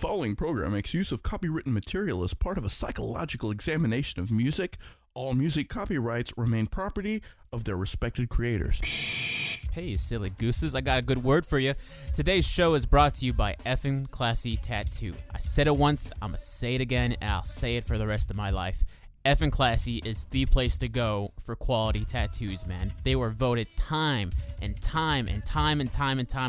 following program makes use of copywritten material as part of a psychological examination of music. All music copyrights remain property of their respected creators. Hey, silly gooses, I got a good word for you. Today's show is brought to you by Effin' Classy Tattoo. I said it once, I'm going to say it again, and I'll say it for the rest of my life. Effin' Classy is the place to go for quality tattoos, man. They were voted time and time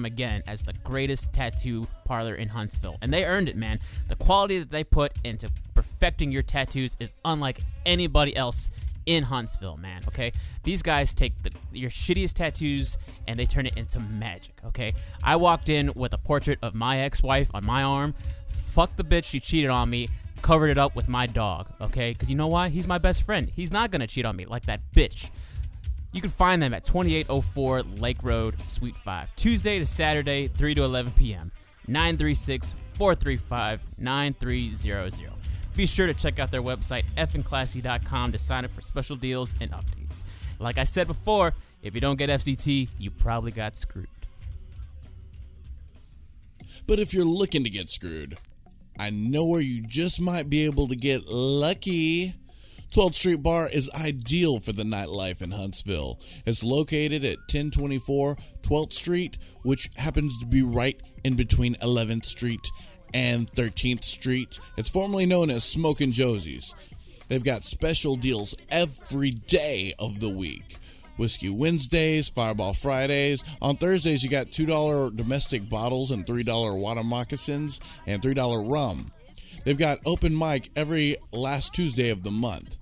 again as the greatest tattoo parlor in Huntsville. And they earned it, man. The quality that they put into perfecting your tattoos is unlike anybody else in Huntsville, man, okay? These guys take your shittiest tattoos and they turn it into magic, okay? I walked in with a portrait of my ex-wife on my arm. Fuck the bitch, she cheated on me. Covered it up with my dog, okay? Because you know why? He's my best friend. He's not going to cheat on me like that bitch. You can find them at 2804 Lake Road, Suite 5. Tuesday to Saturday, 3 to 11 p.m. 936-435-9300. Be sure to check out their website, effinclassy.com, to sign up for special deals and updates. Like I said before, if you don't get FCT, you probably got screwed. But if you're looking to get screwed, I know where you just might be able to get lucky. 12th Street Bar is ideal for the nightlife in Huntsville. It's located at 1024 12th Street, which happens to be right in between 11th Street and 13th Street. It's formerly known as Smokin' Josie's. They've got special deals every day of the week. Whiskey Wednesdays, Fireball Fridays. On Thursdays, you got $2 domestic bottles and $3 water moccasins and $3 rum. They've got open mic every last Tuesday of the month.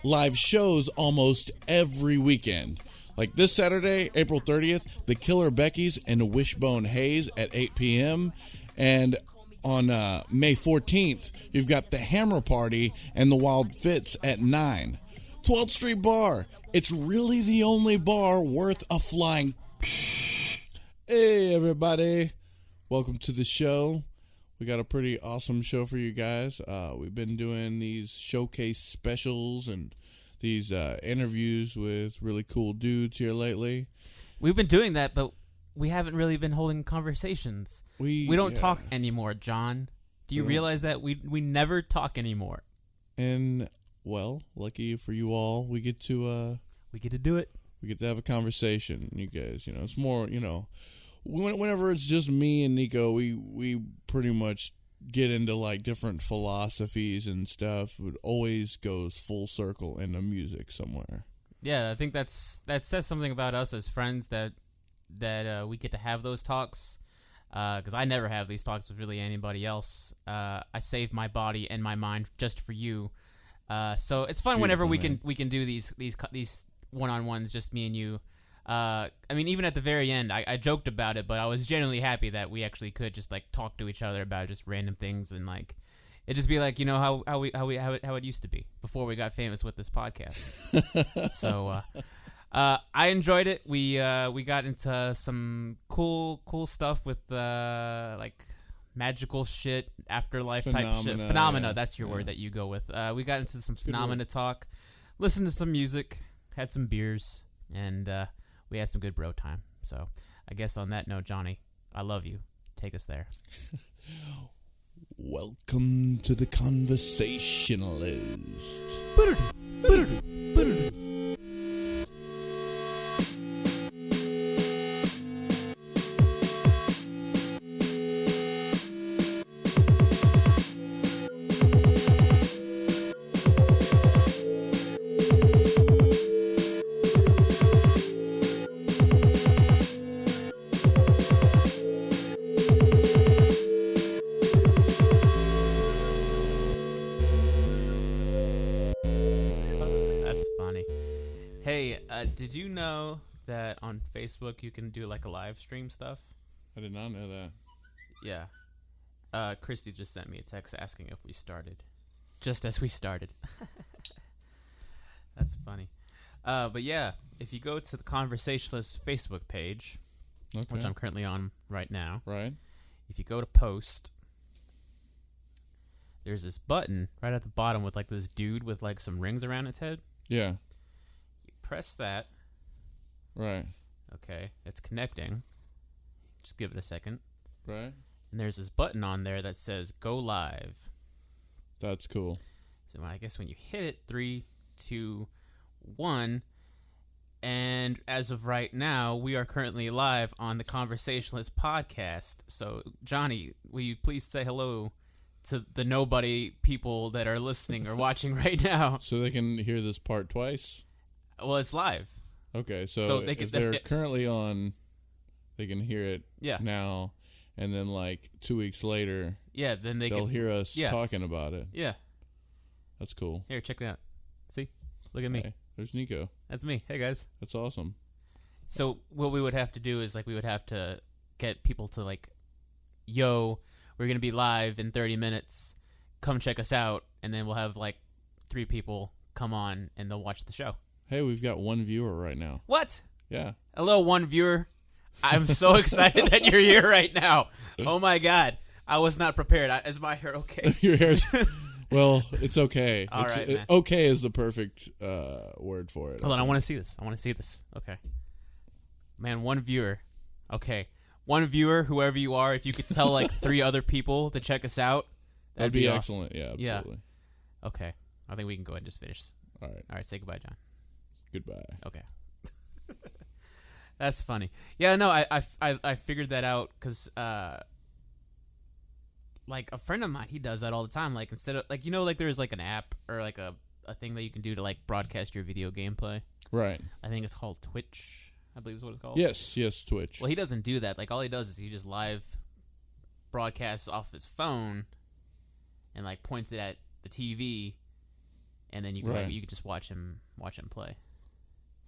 Live shows almost every weekend. Like this Saturday, April 30th, the Killer Becky's and Wishbone Hayes at 8 p.m. And on May 14th, you've got the Hammer Party and the Wild Fits at 9. 12th Street Bar. It's really the only bar worth a flying. Hey, everybody. Welcome to the show. We got a pretty awesome show for you guys. We've been doing these showcase specials and these interviews with really cool dudes here lately. We've been doing that, but we haven't really been holding conversations. We don't talk anymore, John. Do you realize that we never talk anymore? And well, lucky for you all, we get to do it. We get to have a conversation, you guys. You know, it's more, whenever it's just me and Nico, we pretty much get into like different philosophies and stuff. It always goes full circle into music somewhere. Yeah, I think that says something about us as friends that we get to have those talks. Because I never have these talks with really anybody else. I save my body and my mind just for you. So it's fun. Beautiful, whenever we can do these one-on-ones, just me and you. I mean, even at the very end, I joked about it, but I was genuinely happy that we actually could just like talk to each other about just random things, and like it just be like, how it used to be before we got famous with this podcast. So I enjoyed it. We got into some cool stuff with like magical shit, afterlife type shit. Phenomena, that's your word that you go with. We got into some phenomena talk, listened to some music, had some beers, and we had some good bro time. So I guess on that note, Johnny, I love you. Take us there. Welcome to the Conversationalist. Did you know that on Facebook you can do like a live stream stuff? I did not know that. Yeah. Christy just sent me a text asking if we started. Just as we started. That's funny. But yeah, if you go to the Conversationalists Facebook page, which I'm currently on right now. Right. If you go to post, there's this button right at the bottom with like this dude with like some rings around its head. Yeah. Press that. Right. Okay, it's connecting. Just give it a second. Right. and there's this button on there that says "Go Live." That's cool. So I guess when you hit it, 3, 2, 1, and as of right now, we are currently live on the Conversationalist podcast. So, Johnny, will you please say hello to the nobody people that are listening or watching right now? So they can hear this part twice? Well, it's live. Okay, so they if they're currently on, they can hear it now, and then like 2 weeks later, then they'll hear us talking about it. Yeah. That's cool. Here, check it out. See? Look at me. Hey, there's Nico. That's me. Hey, guys. That's awesome. So what we would have to do is, like, we would have to get people to, like, yo, we're going to be live in 30 minutes. Come check us out. And then we'll have, like, 3 people come on, and they'll watch the show. Hey, we've got 1 viewer right now. What? Yeah. Hello, 1 viewer. I'm so excited that you're here right now. Oh, my God. I was not prepared. Is my hair okay? Your hair's... Well, it's okay. All right, man. Okay is the perfect word for it. Hold on, I want to see this. Okay. Man, 1 viewer. Okay. 1 viewer, whoever you are, if you could tell, like, 3 other people to check us out, that'd be awesome. Excellent. Yeah, absolutely. Yeah. Okay. I think we can go ahead and just finish. All right. All right, say goodbye, John. Goodbye. Okay. That's funny. Yeah, no, I figured that out because, like, a friend of mine, he does that all the time. Like, instead of, like, you know, like, there's, like, an app or, like, a thing that you can do to, like, broadcast your video gameplay. Right. I think it's called Twitch, I believe is what it's called. Yes, Twitch. Well, he doesn't do that. Like, all he does is he just live broadcasts off his phone and, like, points it at the TV, and then you can, like, you can just watch him play.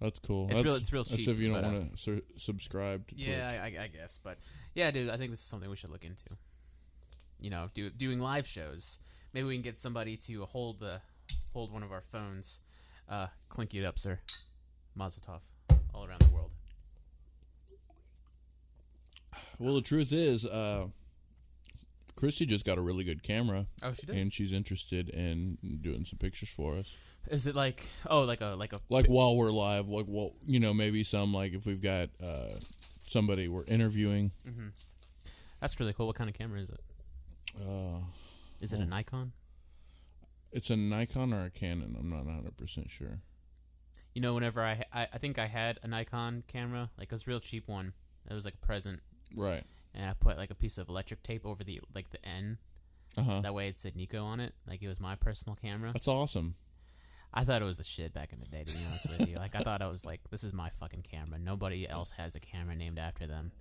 That's cool. It's real cheap. That's if you don't want to subscribe to Twitch. Yeah, I guess. But, yeah, dude, I think this is something we should look into. You know, doing live shows. Maybe we can get somebody to hold one of our phones. Clink it up, sir. Mazel tov. All around the world. Well, the truth is, Christy just got a really good camera. Oh, she did? And she's interested in doing some pictures for us. Is it like while we're live, like, well, you know, maybe some, like, if we've got somebody we're interviewing. Mm-hmm. That's really cool. What kind of camera is it? Is it a Nikon? It's a Nikon or a Canon. I'm not 100% sure. You know, whenever I think I had a Nikon camera, like, it was a real cheap one. It was like a present. Right. And I put, like, a piece of electric tape over the N. Uh-huh. That way it said Nico on it. Like, it was my personal camera. That's awesome. I thought it was the shit back in the day, to be honest with you. Like, I thought I was like, this is my fucking camera. Nobody else has a camera named after them.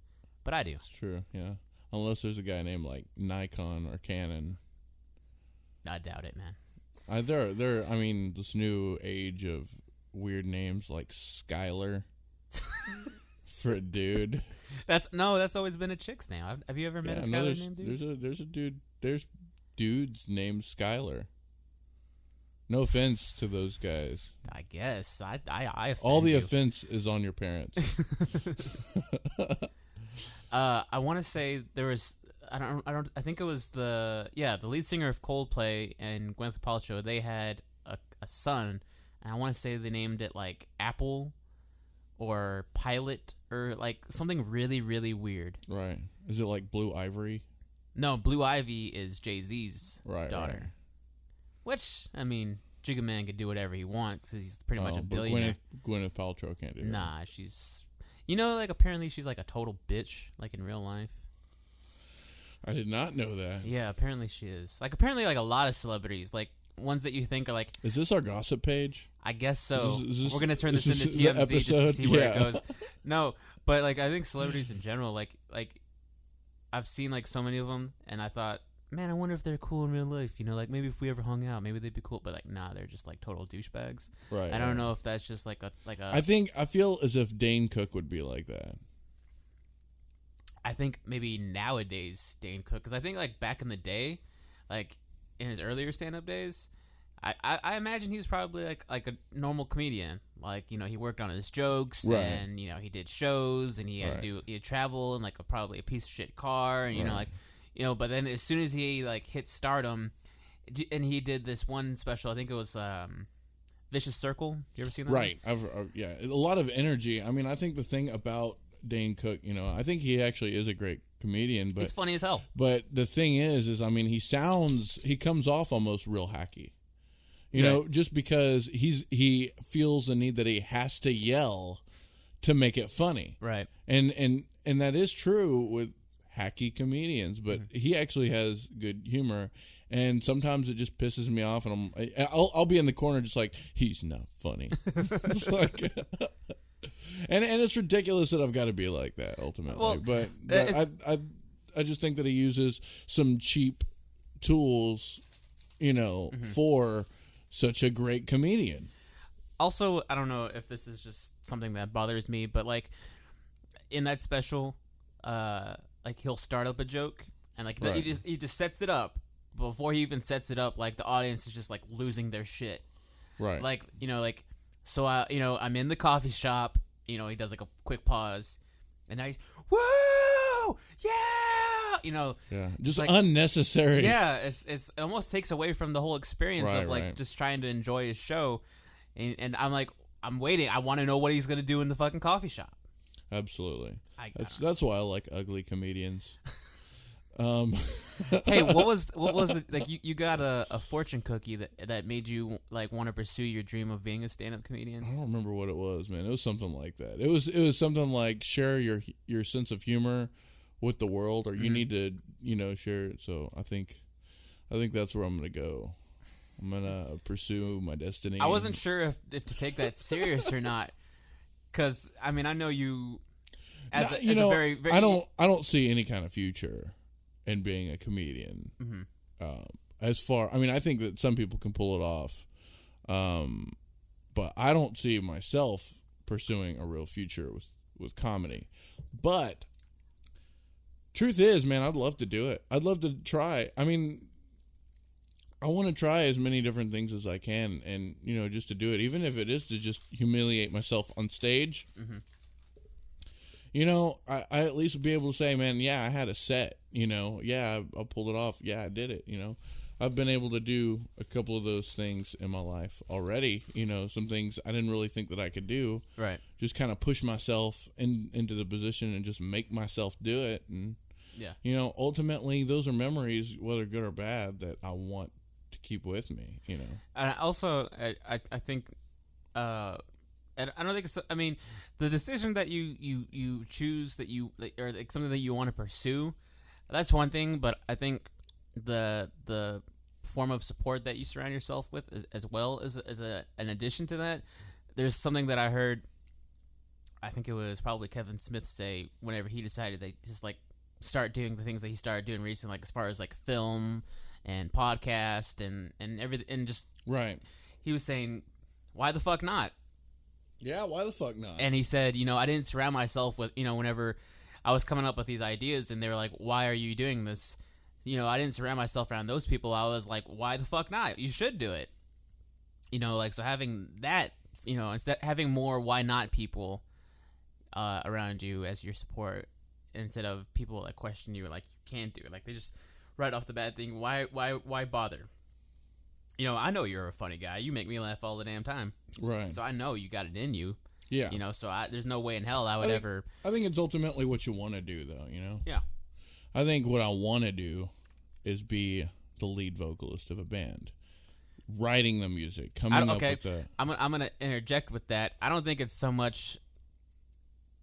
But I do. It's true, yeah. Unless there's a guy named, like, Nikon or Canon. I doubt it, man. I mean, this new age of weird names like Skylar for a dude. That's always been a chick's name. Have you ever met a Skylar named dude? There's a dude. There's dudes named Skylar. No offense to those guys. I guess I all the you. offense is on your parents. I want to say there was I think it was the lead singer of Coldplay and Gwyneth Paltrow. They had a son, and I want to say they named it like Apple or Pilot or like something really, really weird. Right. Is it like Blue Ivory? No, Blue Ivy is Jay-Z's daughter. Right. Which, I mean, Jigga Man could do whatever he wants because he's pretty much a billionaire. Gwyneth Paltrow can't do that. Nah, she's... You know, like, apparently she's like a total bitch, like in real life. I did not know that. Yeah, apparently she is. Like, apparently, like, a lot of celebrities, like, ones that you think are like... Is this our gossip page? I guess so. Is this, we're going to turn this into TMZ just to see where it goes. No, but, like, I think celebrities in general, like, I've seen, like, so many of them, and I thought, man, I wonder if they're cool in real life. You know, like, maybe if we ever hung out, maybe they'd be cool. But, like, nah, they're just, like, total douchebags. Right. I don't know if that's just, like a... I feel as if Dane Cook would be like that. I think maybe nowadays Dane Cook, because I think, like, back in the day, like, in his earlier stand-up days, I imagine he was probably, like a normal comedian. Like, you know, he worked on his jokes, right. And, you know, he did shows, and he had he'd travel in, like, probably a piece of shit car, and, you know, like... You know, but then as soon as he, like, hit stardom, and he did this one special, I think it was Vicious Circle. You ever seen that? Right. Yeah, a lot of energy. I mean, I think the thing about Dane Cook, you know, I think he actually is a great comedian, but he's funny as hell. But the thing is I mean, he comes off almost real hacky. You know, just because he feels the need that he has to yell to make it funny. Right. And that is true with hacky comedians, but he actually has good humor, and sometimes it just pisses me off, and I'll be in the corner just like, he's not funny. It's like, and it's ridiculous that I've got to be like that ultimately. Well, but I just think that he uses some cheap tools, you know, for such a great comedian. Also, I don't know if this is just something that bothers me, but like in that special, like he'll start up a joke and like he just sets it up. Before he even sets it up, like the audience is just like losing their shit. Right. Like, you know, like, so I'm in the coffee shop, you know, he does like a quick pause and now he's, woo! Yeah! You know, just like, unnecessary. Yeah, it almost takes away from the whole experience of like just trying to enjoy his show. And I'm like, I'm waiting. I want to know what he's going to do in the fucking coffee shop. Absolutely. That's why I like ugly comedians. Hey, what was it like? You got a fortune cookie that made you like want to pursue your dream of being a stand-up comedian? I don't remember what it was, man. It was something like that. It was something like share your sense of humor with the world, or you need to, you know, share it. So I think that's where I'm gonna go. I'm gonna pursue my destiny. I wasn't sure if to take that serious or not, because I mean I know you as a very I don't see any kind of future in being a comedian. As far, I mean, I think that some people can pull it off, but I don't see myself pursuing a real future with comedy. But truth is, man, I'd love to do it. I'd love to try. I mean, I want to try as many different things as I can, and you know, just to do it, even if it is to just humiliate myself on stage. You know, I at least would be able to say, man, yeah, I had a set. You know, yeah, I pulled it off. Yeah, I did it. You know, I've been able to do a couple of those things in my life already. You know, some things I didn't really think that I could do. Right. Just kind of push myself into the position and just make myself do it. And, you know, ultimately, those are memories, whether good or bad, that I want to keep with me, you know. And also, I think, and I don't think it's, I mean, the decision that you choose that you, or like something that you want to pursue, that's one thing, but I think the form of support that you surround yourself with as well as an addition to that. There's something that I heard, I think it was probably Kevin Smith say whenever he decided they just like start doing the things that he started doing recently, like as far as like film and podcast and everything, and just he was saying, why the fuck not? Yeah, why the fuck not? And he said, you know, I didn't surround myself with, you know, whenever I was coming up with these ideas and they were like, why are you doing this? You know, I didn't surround myself around those people. I was like, why the fuck not? You should do it. You know, like, so having that, you know, instead having more why not people around you as your support, instead of people that question you like you can't do it. Like they just right off the bat think, why bother? You know, I know you're a funny guy. You make me laugh all the damn time. Right. So I know you got it in you. Yeah. You know, so there's no way in hell I would ever. I think it's ultimately what you want to do, though, you know? Yeah. I think what I want to do is be the lead vocalist of a band. Writing the music, coming up with the... I'm going to interject with that. I don't think it's so much,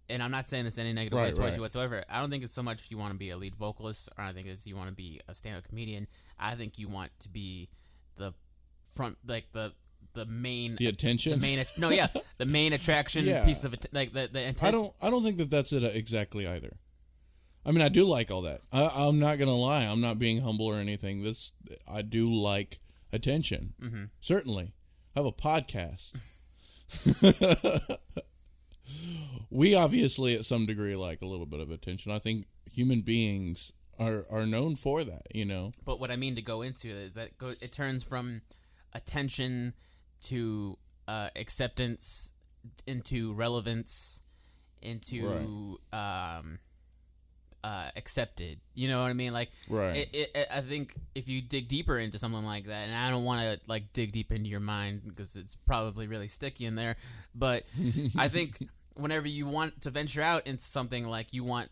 and I'm not saying this in any negative way towards you whatsoever. I don't think it's so much you want to be a lead vocalist, or I think it's you want to be a stand-up comedian. I think you want to be the front, like the main... The attention? The main attraction piece of it, like the intent. I don't think that that's it exactly either. I mean, I do like all that. I'm not going to lie. I'm not being humble or anything. I do like attention. Mm-hmm. Certainly. I have a podcast. We obviously, at some degree, like a little bit of attention. I think human beings are known for that, you know. But what I mean to go into is that it turns from attention to acceptance, into relevance, into accepted. You know what I mean? Like, I think if you dig deeper into something like that, and I don't want to like dig deep into your mind because it's probably really sticky in there, but I think whenever you want to venture out into something, like you want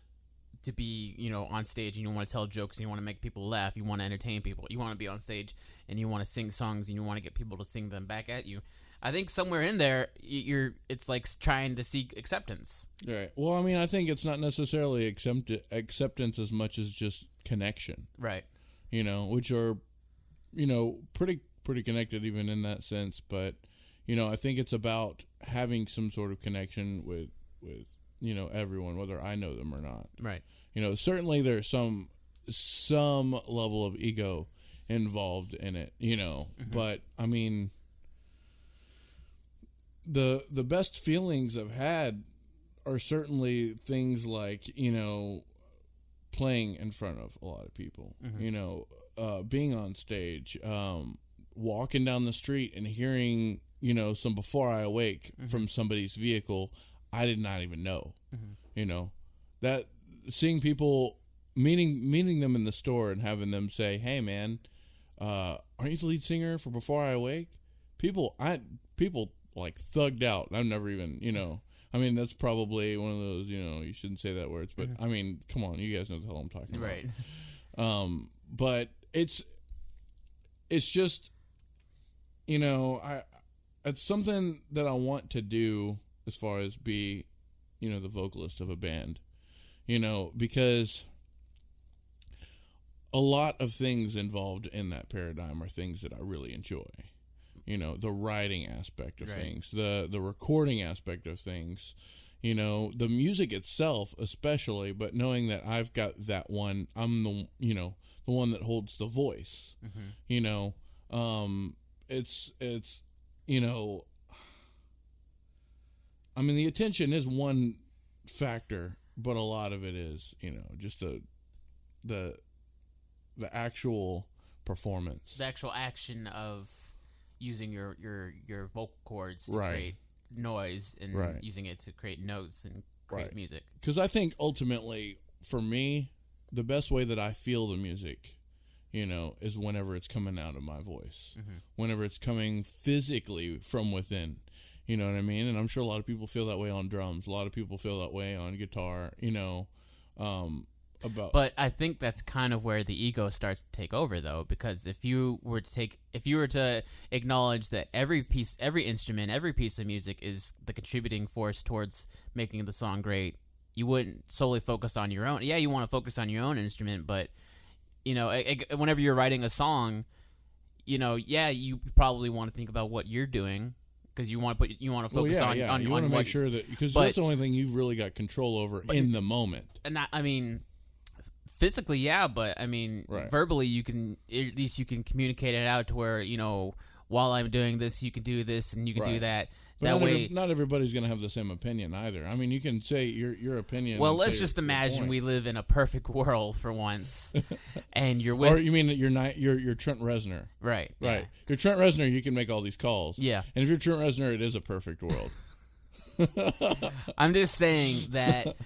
to be, on stage, and you want to tell jokes, and you want to make people laugh, you want to entertain people, you want to be on stage, and you want to sing songs, and you want to get people to sing them back at you. I think somewhere in there, it's like trying to seek acceptance. Right. Well, I mean, I think it's not necessarily acceptance as much as just connection. Right. Which are, pretty connected even in that sense. But, I think it's about having some sort of connection with everyone, whether I know them or not. Right. Certainly there's some level of ego involved in it, but I mean, the best feelings I've had are certainly things like, playing in front of a lot of people, being on stage, walking down the street and hearing, some Before I Awake from somebody's vehicle I did not even know, that seeing people, meeting them in the store and having them say, "Hey man, aren't you the lead singer for Before I Awake?" People like thugged out. I've never even, I mean, that's probably one of those, you shouldn't say that words, but I mean, come on, you guys know what the hell I'm talking about. Right. But it's just, it's something that I want to do as far as be, the vocalist of a band, because a lot of things involved in that paradigm are things that I really enjoy. The writing aspect of things, the recording aspect of things, the music itself especially, but knowing that I've got that one, I'm the one that holds the voice, it's I mean, the attention is one factor, but a lot of it is, just the actual performance. The actual action of using your vocal cords to Right. create noise and Right. using it to create notes and create Right. music. Because I think ultimately, for me, the best way that I feel the music, is whenever it's coming out of my voice, whenever it's coming physically from within. You know what I mean? And I'm sure a lot of people feel that way on drums. A lot of people feel that way on guitar. But I think that's kind of where the ego starts to take over, though, because if you were to acknowledge that every instrument, every piece of music is the contributing force towards making the song great, you wouldn't solely focus on your own. Yeah, you want to focus on your own instrument, but whenever you're writing a song, you probably want to think about what you're doing. Because you want to focus on you want to make sure that, because that's the only thing you've really got control over in the moment. And I mean, physically, yeah, but I mean, verbally, at least you can communicate it out to where, while I'm doing this, you can do this and you can do that. But not everybody's going to have the same opinion either. I mean, you can say your opinion. Well, let's just imagine we live in a perfect world for once, and you're with. Or you mean that you're Trent Reznor, right? Right. Yeah. You're Trent Reznor. You can make all these calls. Yeah. And if you're Trent Reznor, it is a perfect world. I'm just saying that,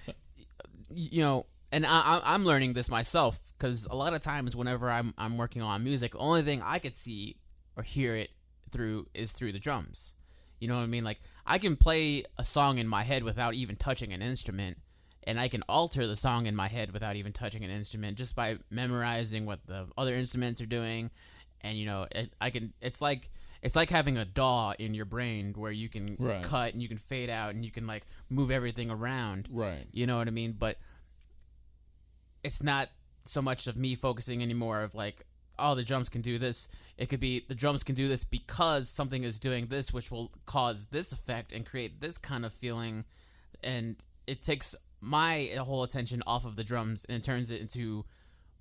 and I'm learning this myself, because a lot of times whenever I'm working on music, the only thing I could see or hear it through is through the drums. You know what I mean? Like, I can play a song in my head without even touching an instrument, and I can alter the song in my head without even touching an instrument just by memorizing what the other instruments are doing. And it's like having a DAW in your brain where you can cut and you can fade out and you can like move everything around. Right. You know what I mean? But it's not so much of me focusing anymore of like, oh, the drums can do this. It could be the drums can do this because something is doing this, which will cause this effect and create this kind of feeling. And it takes my whole attention off of the drums and it turns it into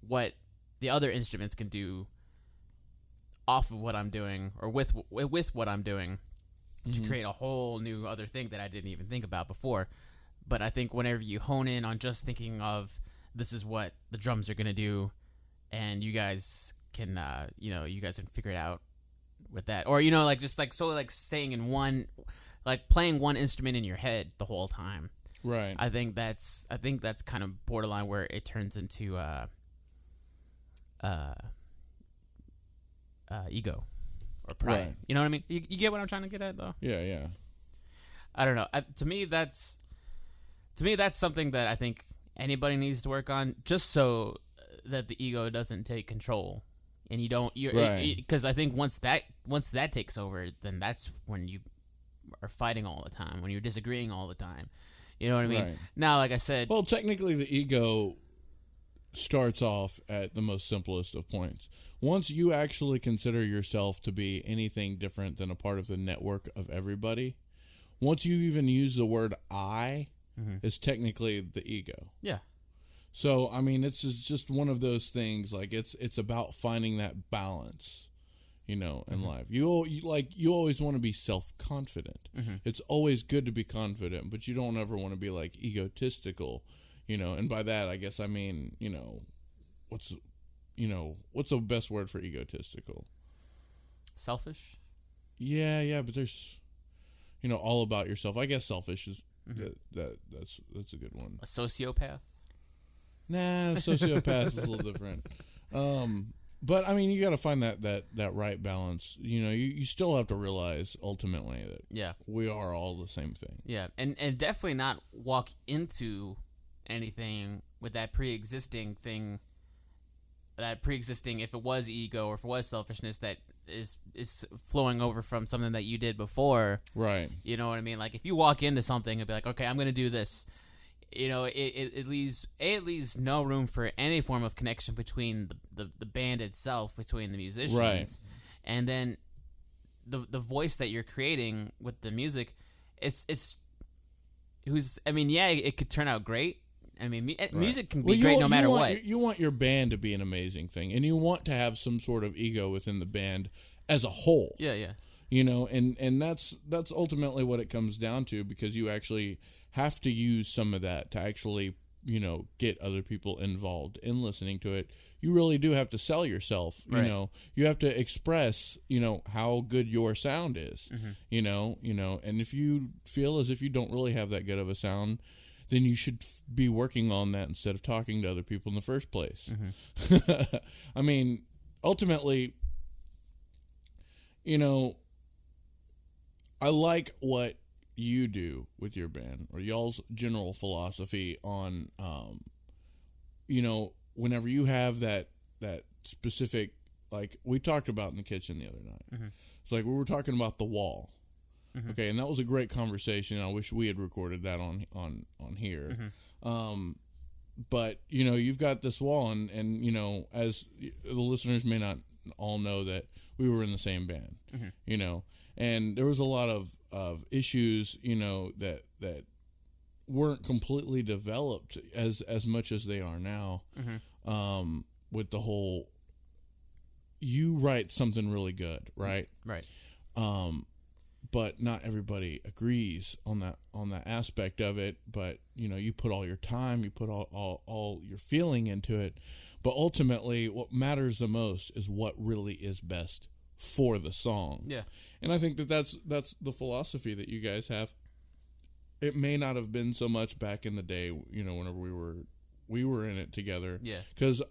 what the other instruments can do off of what I'm doing or with what I'm doing to create a whole new other thing that I didn't even think about before. But I think whenever you hone in on just thinking of this is what the drums are going to do, and you guys can figure it out with that, or like just like solely like staying in one, like playing one instrument in your head the whole time. Right. I think that's kind of borderline where it turns into ego or pride. Right. You know what I mean? You get what I'm trying to get at, though. Yeah. I don't know. To me, that's something that I think anybody needs to work on, just so that the ego doesn't take control, and you don't. Right. Because I think once that takes over, then that's when you are fighting all the time, when you're disagreeing all the time. You know what I mean? Right. Now, like I said, Well, technically, the ego starts off at the most simplest of points. Once you actually consider yourself to be anything different than a part of the network of everybody, once you even use the word I, it's technically the ego. yeah. So, I mean, it's just one of those things. Like, it's about finding that balance, in life. You always want to be self-confident. It's always good to be confident, but you don't ever want to be like egotistical, and by that I guess I mean, what's the best word for egotistical? Selfish? Yeah, but there's all about yourself. I guess selfish is that's a good one. A sociopath? Nah, sociopath is a little different. But I mean, you got to find that right balance. You still have to realize ultimately that we are all the same thing. Yeah, and definitely not walk into anything with that pre-existing thing. That pre-existing, if it was ego or if it was selfishness, that is flowing over from something that you did before. Right. You know what I mean? Like if you walk into something and be like, okay, I'm going to do this. It leaves no room for any form of connection between the band itself, between the musicians, right. And then the voice that you're creating with the music. It could turn out great. I mean, music can be great no matter what. You want your band to be an amazing thing, and you want to have some sort of ego within the band as a whole. Yeah. And that's ultimately what it comes down to, because you actually have to use some of that to actually, get other people involved in listening to it. You really do have to sell yourself, right. You have to express, how good your sound is, and if you feel as if you don't really have that good of a sound, then you should be working on that instead of talking to other people in the first place. I mean, ultimately, I like what you do with your band, or y'all's general philosophy on, whenever you have that specific, like we talked about in the kitchen the other night. It's like we were talking about the wall. Okay, and that was a great conversation. I wish we had recorded that on here. But you've got this wall, and as the listeners may not all know, that we were in the same band. And there was a lot of issues, that weren't completely developed as much as they are now. With the whole, you write something really good, right? Right. But not everybody agrees on that aspect of it. But you put all your time, you put all your feeling into it. But ultimately, what matters the most is what really is best for the song. Yeah. And I think that's the philosophy that you guys have. It may not have been so much back in the day, whenever we were in it together. Yeah. Because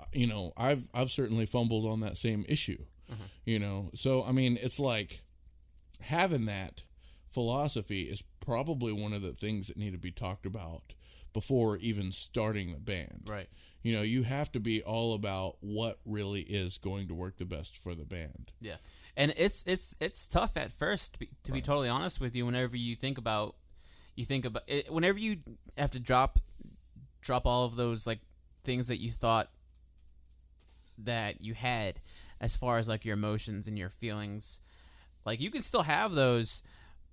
I've certainly fumbled on that same issue. So I mean, it's like, having that philosophy is probably one of the things that need to be talked about before even starting the band. Right. You have to be all about what really is going to work the best for the band. Yeah. And it's tough at first, to be totally honest with you. Whenever you think about it, whenever you have to drop all of those like things that you thought that you had, as far as like your emotions and your feelings. Like, you can still have those,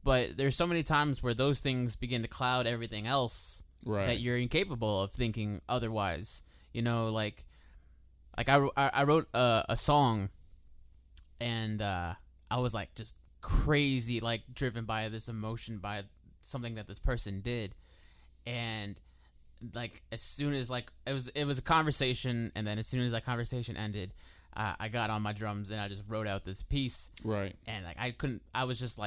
but there's so many times where those things begin to cloud everything else, right, that you're incapable of thinking otherwise. Like I wrote a song, and I was like just crazy, like driven by this emotion, by something that this person did, and like as soon as like it was a conversation, and then as soon as that conversation ended, I got on my drums and I just wrote out this piece. Right. And like I was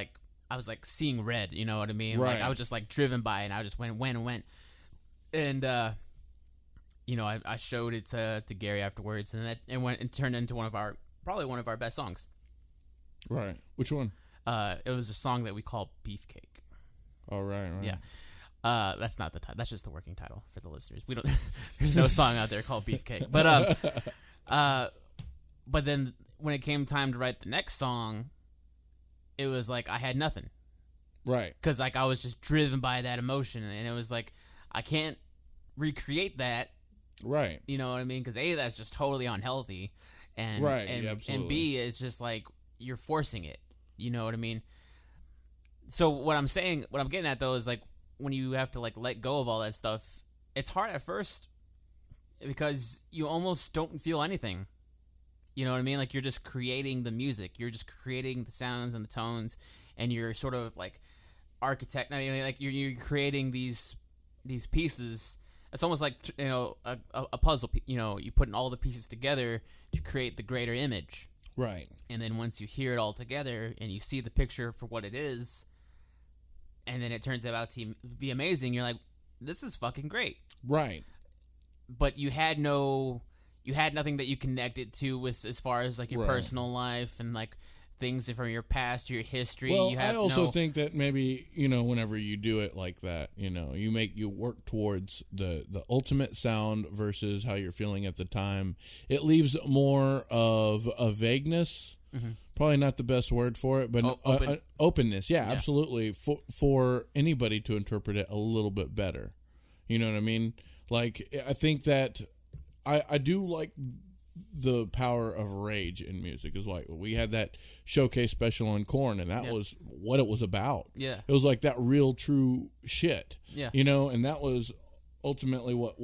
seeing red, you know what I mean? Right. Like I was just like driven by it, and I just went. And I showed it to Gary afterwards, and it turned into probably one of our best songs. Right. Which one? It was a song that we called Beefcake. Oh, right. Yeah. That's not the title. That's just the working title for the listeners. We don't. There's no song out there called Beefcake. But then when it came time to write the next song, it was like I had nothing. Right. Because like I was just driven by that emotion, and it was like I can't recreate that. Right. You know what I mean? Because A, that's just totally unhealthy, and right. and, Absolutely. and B, it's just like you're forcing it. You know what I mean? So what I'm getting at though is like when you have to like let go of all that stuff, it's hard at first because you almost don't feel anything. You know what I mean? Like you're just creating the music, you're just creating the sounds and the tones, and you're sort of like architect. I mean, like you're creating these pieces. It's almost like a puzzle. You know, you put in all the pieces together to create the greater image. Right. And then once you hear it all together and you see the picture for what it is, and then it turns out to be amazing, you're like, this is fucking great. Right. But you had nothing that you connected to with as far as like your personal life and like things from your past, your history. Well, I also think that maybe, whenever you do it like that, you work towards the ultimate sound versus how you're feeling at the time. It leaves more of a vagueness. Mm-hmm. Probably not the best word for it, but openness. Yeah, absolutely. For anybody to interpret it a little bit better. You know what I mean? Like, I think that I do like the power of rage in music. Is like we had that showcase special on Korn, and that was what it was about. Yeah, it was like that real true shit. Yeah, and that was ultimately what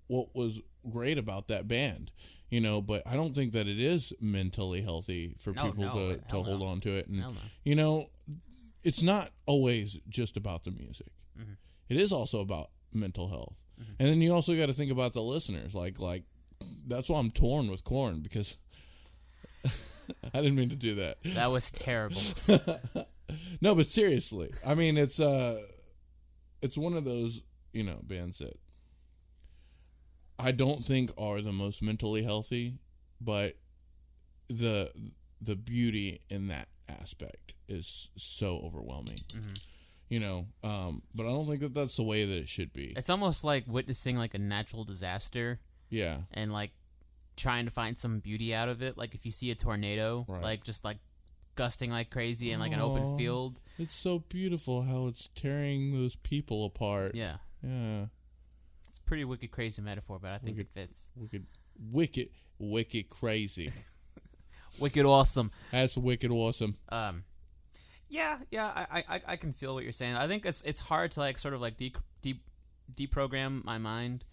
was great about that band. But I don't think that it is mentally healthy for people to hold on to it. And it's not always just about the music. Mm-hmm. It is also about mental health. Mm-hmm. And then you also got to think about the listeners. Like that's why I'm torn with Korn, because I didn't mean to do that. That was terrible. No, but seriously, I mean, it's one of those bands that I don't think are the most mentally healthy, but the beauty in that aspect is so overwhelming. Mm-hmm. But I don't think that that's the way that it should be. It's almost like witnessing like a natural disaster. Yeah. And like trying to find some beauty out of it. Like if you see a tornado, like just like gusting like crazy in like an open field. It's so beautiful how it's tearing those people apart. Yeah. Yeah. It's a pretty wicked crazy metaphor, but I think it fits. Wicked crazy. Wicked awesome. That's wicked awesome. Yeah, I can feel what you're saying. I think it's hard to like sort of like deprogram my mind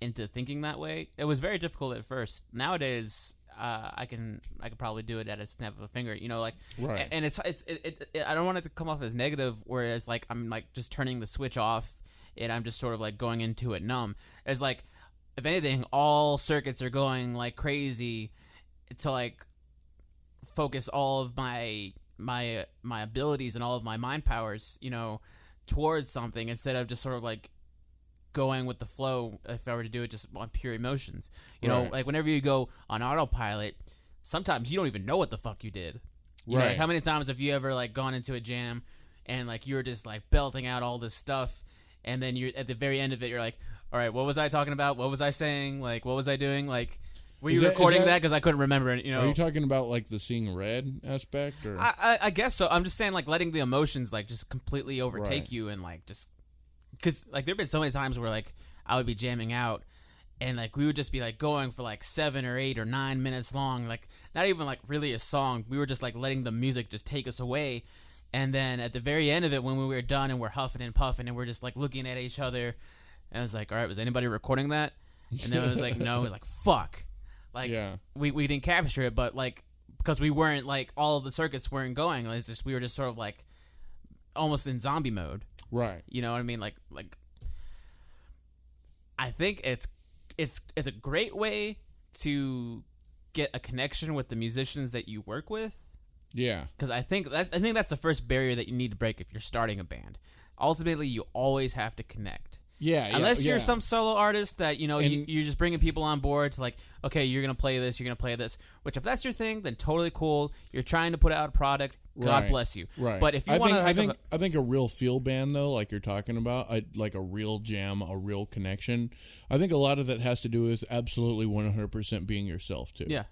into thinking that way. It was very difficult at first. Nowadays, I can probably do it at a snap of a finger. Right. And it's I don't want it to come off as negative, whereas like I'm like just turning the switch off and I'm just sort of like going into it numb. It's like, if anything, all circuits are going like crazy to like focus all of my abilities and all of my mind powers, towards something, instead of just sort of like going with the flow. If I were to do it just on pure emotions, like whenever you go on autopilot, sometimes you don't even know what the fuck you did. Like, how many times have you ever like gone into a jam and like you're just like belting out all this stuff, and then you're at the very end of it, you're like, all right, what was I talking about? What was I saying? Like, what was I doing? Like, were you recording that? Because I couldn't remember it. Are you talking about like the seeing red aspect? Or I guess so. I'm just saying, like, letting the emotions like just completely overtake you, and like just because like there've been so many times where like I would be jamming out, and like we would just be like going for like 7 or 8 or 9 minutes long, like not even like really a song. We were just like letting the music just take us away, and then at the very end of it, when we were done and we're huffing and puffing and we're just like looking at each other, and I was like, all right, was anybody recording that? And then it was like, no. It was like, fuck. Like, we didn't capture it, but like because we weren't like all of the circuits weren't going. It's just we were just sort of like almost in zombie mode. Right. You know what I mean? Like I think it's a great way to get a connection with the musicians that you work with. Yeah. Because I think that's the first barrier that you need to break if you're starting a band. Ultimately, you always have to connect. Unless you're some solo artist that, you're just bringing people on board to like, okay, you're going to play this, you're going to play this. Which if that's your thing, then totally cool. You're trying to put out a product. God bless you. Right. But if you want to... I think a real feel band, though, like you're talking about, like a real jam, a real connection, I think a lot of that has to do with absolutely 100% being yourself, too. Yeah.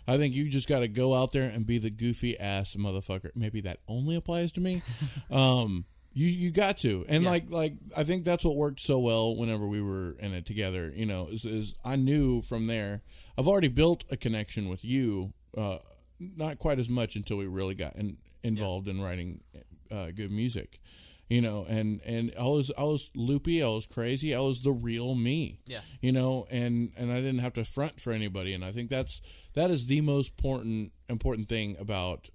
I think you just got to go out there and be the goofy ass motherfucker. Maybe that only applies to me. You got to. And like I think that's what worked so well whenever we were in it together, is I knew from there, I've already built a connection with you, not quite as much until we really got involved in writing good music, and I was loopy, I was crazy, I was the real me, and I didn't have to front for anybody, and I think that is the most important thing about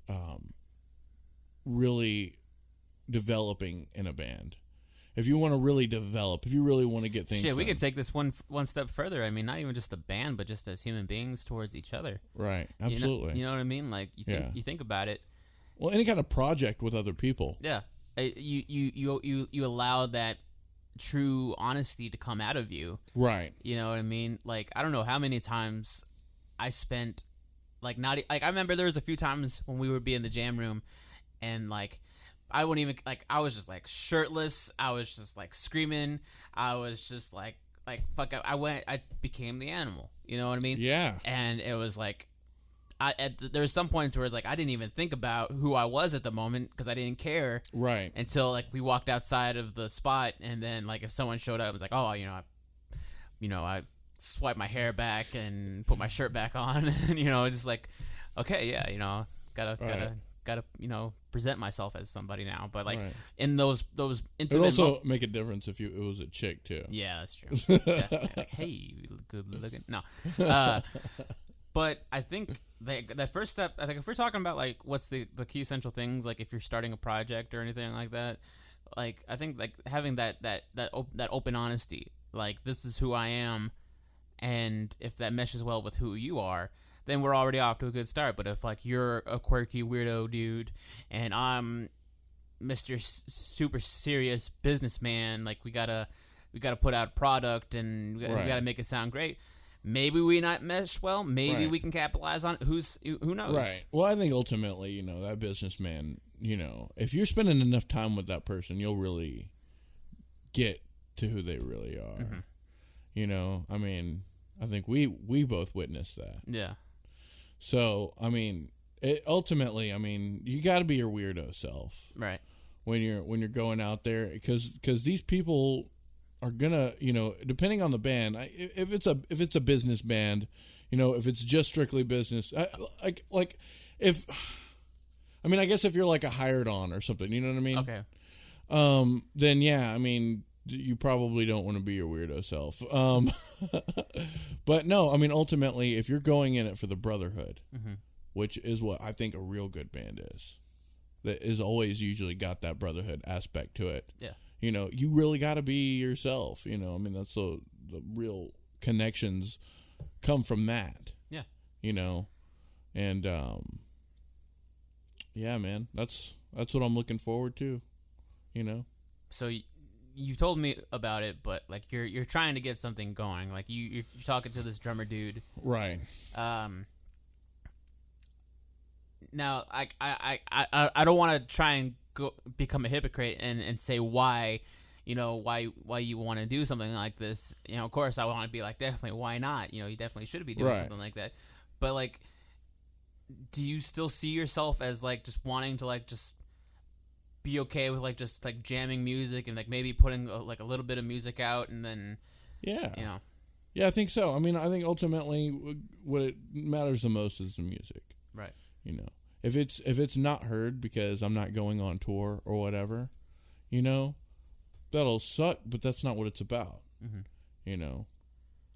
really developing in a band. If you want to really develop, if you really want to get things we could take this one step further. I mean, not even just a band, but just as human beings towards each other. Right, absolutely. You know what I mean? Like, you think about it. Well, any kind of project with other people. Yeah. You allow that true honesty to come out of you. Right. You know what I mean? Like, I don't know how many times I spent, I remember there was a few times when we would be in the jam room and, I wouldn't even, I was just, shirtless. I was just, screaming. I was just, fuck, I became the animal. You know what I mean? Yeah. And it was, there was some points where it's I didn't even think about who I was at the moment because I didn't care. Right. Until, we walked outside of the spot, and then, if someone showed up, it was like, oh, I swiped my hair back and put my shirt back on, and, just okay, yeah, gotta present myself as somebody now, but in those intimate, it would also make a difference if it was a chick too. Yeah, that's true. Definitely. Hey, you look good looking. No, but I think that first step. I think if we're talking about what's the key essential things, if you're starting a project or anything like that, I think having that open honesty, this is who I am, and if that meshes well with who you are, then we're already off to a good start. But if you're a quirky weirdo dude and I'm Mr. Super serious businessman, we gotta put out product and we gotta make it sound great. Maybe we not mesh well. Maybe we can capitalize on it. Who knows? Right. Well, I think ultimately, that businessman, if you're spending enough time with that person, you'll really get to who they really are. Mm-hmm. I mean, I think we both witnessed that. Yeah. So, I mean, ultimately, you got to be your weirdo self, right? When you're going out there, because these people are gonna, depending on the band. If it's a business band, if it's just strictly business, I guess if you're a hired on or something, you know what I mean? Okay. Then yeah, you probably don't want to be your weirdo self. But no, ultimately, if you're going in it for the brotherhood, mm-hmm. which is what I think a real good band is, that is always usually got that brotherhood aspect to it. Yeah. You really got to be yourself. That's the real connections come from that. Yeah. And yeah, man, that's what I'm looking forward to. So you told me about it, but you're trying to get something going. You're talking to this drummer dude, right? Now I don't want to try and become a hypocrite and say why you want to do something like this. Of course I want to be definitely why not. You definitely should be doing something like that. But do you still see yourself as just wanting to just be okay with just jamming music and maybe putting a little bit of music out and then yeah I think so. I think ultimately what it matters the most is the music, right? If it's not heard because I'm not going on tour or whatever, that'll suck, but that's not what it's about. Mm-hmm.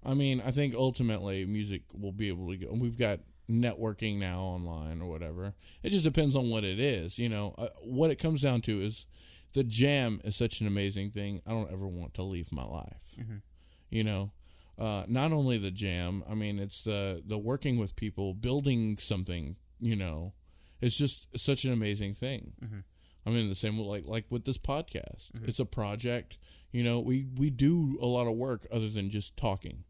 I think ultimately music will be able to go, and we've got networking now online or whatever. It just depends on what it is. What it comes down to is the jam is such an amazing thing. I don't ever want to leave my life. Mm-hmm. Not only the jam, it's the working with people, building something, it's just such an amazing thing. Mm-hmm. The same like with this podcast. Mm-hmm. It's a project, You know, we do a lot of work other than just talking.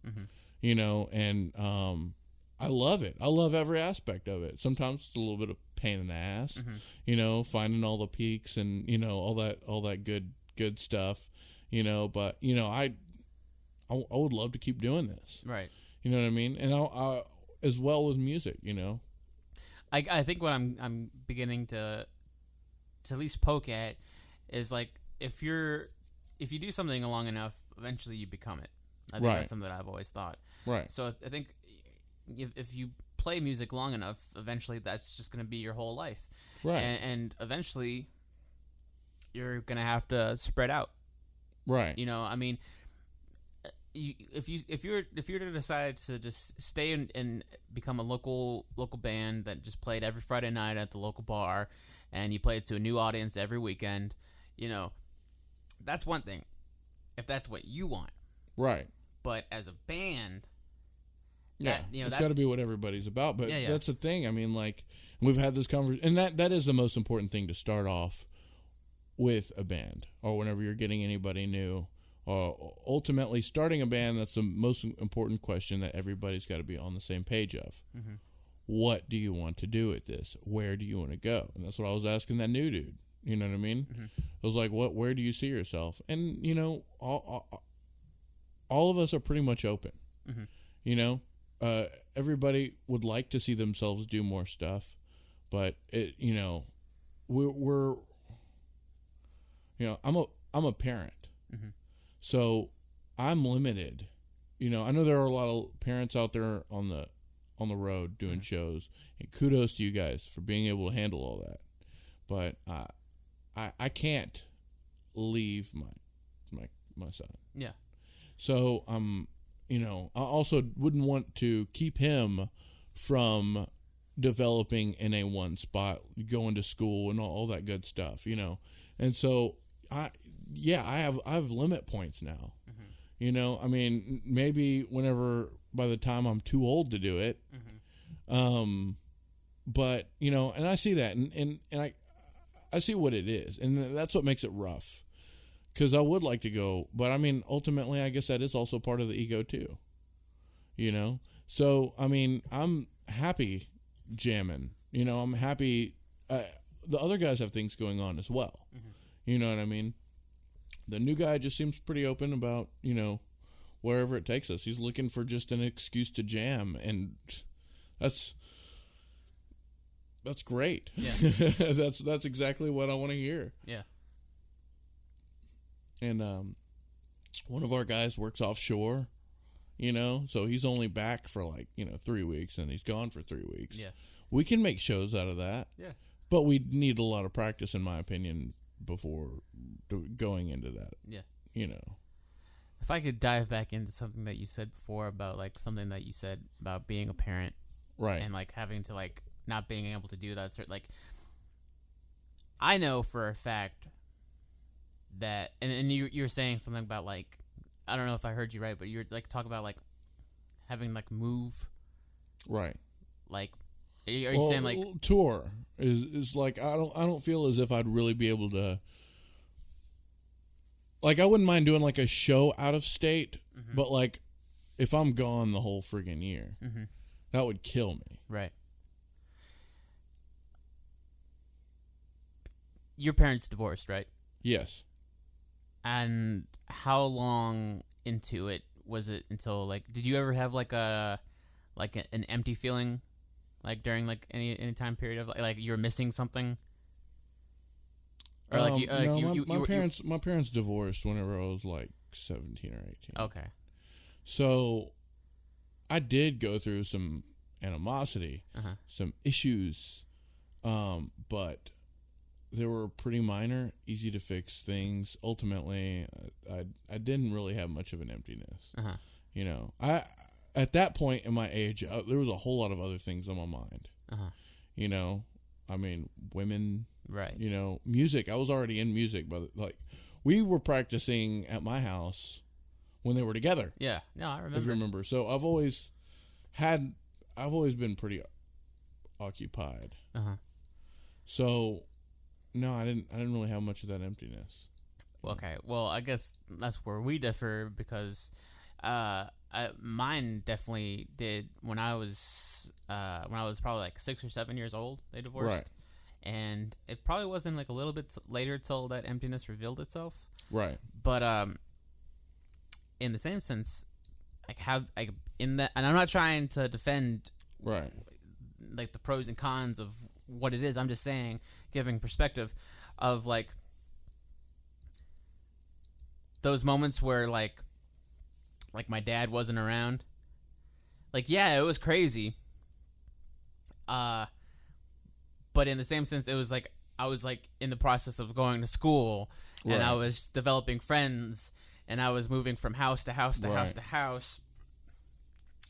You know, and I love it. I love every aspect of it. Sometimes it's a little bit of pain in the ass, you know, finding all the peaks and, you know, all that good stuff, you know, but, you know, I would love to keep doing this. Right. You know what I mean? And I as well with music, you know. I think what I'm beginning to at least poke at is like if you do something long enough, eventually you become it. I think that's something that I've always thought. Right. So I think if you play music long enough, eventually that's just going to be your whole life. Right. And eventually you're going to have to spread out. Right. You know, I mean, if you're to decide to just stay and become a local band that just played every Friday night at the local bar, and you play it to a new audience every weekend, you know, that's one thing. If that's what you want. Right. But as a band, it's got to be what everybody's about. But that's the thing. I mean, like, we've had this conversation, and that is the most important thing to start off with a band, or whenever you're getting anybody new. Ultimately, starting a band, that's the most important question that everybody's got to be on the same page of. What do you want to do with this? Where do you want to go? And that's what I was asking that new dude. You know what I mean? I was like, where do you see yourself? And, you know, all of us are pretty much open. You know, everybody would like to see themselves do more stuff, but you know, we're you know, I'm a parent, so I'm limited. You know, I know there are a lot of parents out there on the road doing shows, and kudos to you guys for being able to handle all that. But I can't leave my son. Yeah. So you know, I also wouldn't want to keep him from developing in a one spot, going to school and all that good stuff, you know. And so I have limit points now. You know, I mean, maybe whenever by the time I'm too old to do it. But, you know, and I see that and I see what it is, and that's what makes it rough. Because I would like to go, but I mean, ultimately, I guess that is also part of the ego too. You know? So, I mean, I'm happy jamming. You know, I'm happy. The other guys have things going on as well. You know what I mean? The new guy just seems pretty open about, you know, wherever it takes us. He's looking for just an excuse to jam, and that's great. Yeah. that's exactly what I want to hear. Yeah. And one of our guys works offshore, you know, so he's only back for like, you know, 3 weeks, and he's gone for 3 weeks. Yeah. We can make shows out of that. Yeah. But we need a lot of practice, in my opinion, before going into that. Yeah. You know. If I could dive back into something that you said before about like something that you said about being a parent. Right. And like having to like not being able to do that. Like, I know for a fact that, and you were saying something about like, I don't know if I heard you right, but you're like talking about like having like move. Right. Like, are you saying like tour is like, I don't feel as if I'd really be able to, like, I wouldn't mind doing like a show out of state, but like if I'm gone the whole friggin' year, that would kill me. Right. Your parents divorced, right? Yes. And how long into it was it until like, did you ever have like an empty feeling, like during like any time period of like you're missing something? Or like my parents divorced whenever I was like 17 or 18. Okay. So I did go through some animosity, some issues, but they were pretty minor, easy to fix things. Ultimately, I didn't really have much of an emptiness. You know, at that point in my age, there was a whole lot of other things on my mind. You know, I mean, women, right? You know, music. I was already in music, but like we were practicing at my house when they were together. Yeah, no, I remember. If you remember, so I've always been pretty occupied. So. No, I didn't really have much of that emptiness, Okay, well, I guess that's where we differ because mine definitely did when I was probably like 6 or 7 years old. They divorced, Right. and it probably wasn't like a little bit later till that emptiness revealed itself. Right. But in the same sense, in that, and I'm not trying to defend Right. like the pros and cons of what it is. I'm just saying, giving perspective of like those moments where like my dad wasn't around. Like, yeah, it was crazy. But in the same sense, it was like I was like in the process of going to school, and I was developing friends, and I was moving from house to house to house to house.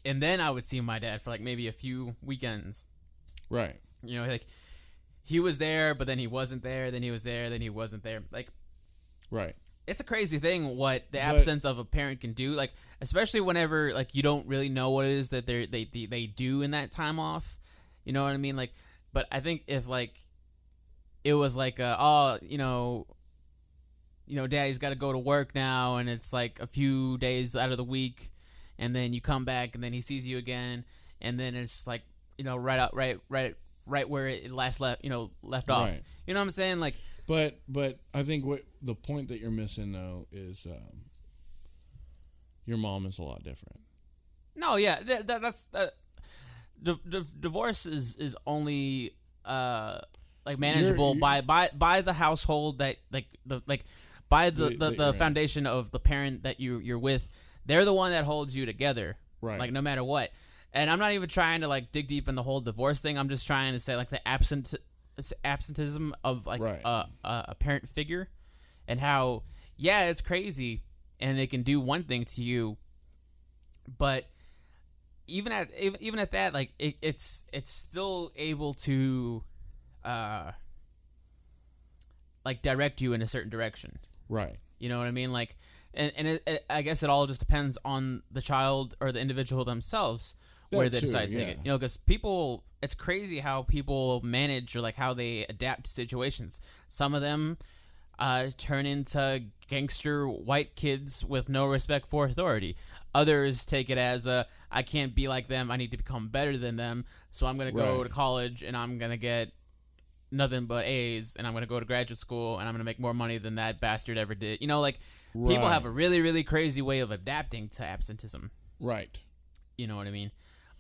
And then I would see my dad for like maybe a few weekends. Right. You know, like he was there, but then he wasn't there. Then he was there, then he wasn't there. Like, right. It's a crazy thing what the absence of a parent can do. Like, especially whenever like you don't really know what it is that they do in that time off. You know what I mean? Like, but I think if like it was like daddy's got to go to work now, and it's like a few days out of the week, and then you come back, and then he sees you again, and then it's just like right where it left off. Right. You know what I'm saying? Like, but I think what the point that you're missing though is your mom is a lot different. No, yeah, that's divorce is only like manageable by the household that by the foundation of the parent that you're with. They're the one that holds you together, right? Like no matter what. And I'm not even trying to like dig deep in the whole divorce thing. I'm just trying to say like the absenteeism of like a parent figure, and how it's crazy and it can do one thing to you, but even at that, like it's still able to like direct you in a certain direction, right? You know what I mean? Like, and I guess it all just depends on the child or the individual themselves where they decide to take it. You know, because people, it's crazy how people manage or like how they adapt to situations. Some of them turn into gangster white kids with no respect for authority. Others take it as I can't be like them. I need to become better than them. So I'm going to go to college and I'm going to get nothing but A's, and I'm going to go to graduate school and I'm going to make more money than that bastard ever did. You know, like people have a really, really crazy way of adapting to absenteeism. Right. You know what I mean?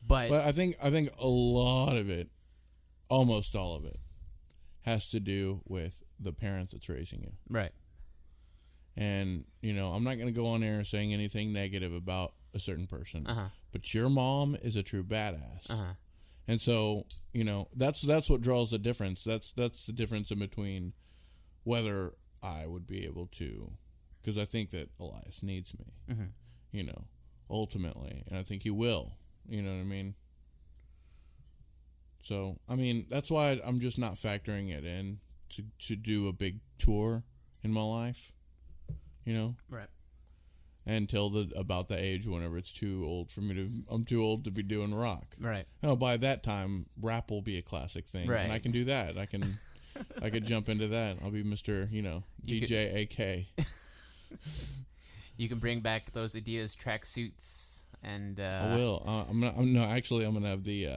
But I think a lot of it, almost all of it, has to do with the parent that's raising you. Right. And, I'm not going to go on air saying anything negative about a certain person. Uh-huh. But your mom is a true badass. Uh-huh. And so, that's what draws the difference. That's the difference in between whether I would be able to, because I think that Elias needs me, ultimately. And I think he will. You know what I mean? So, that's why I'm just not factoring it in to do a big tour in my life, Right. Until about the age whenever it's too old for me I'm too old to be doing rock. Right. By that time, rap will be a classic thing. Right. And I can do that. I could jump into that. I'll be Mr., DJ AK. You can bring back those Adidas tracksuits. And I will. I'm gonna have the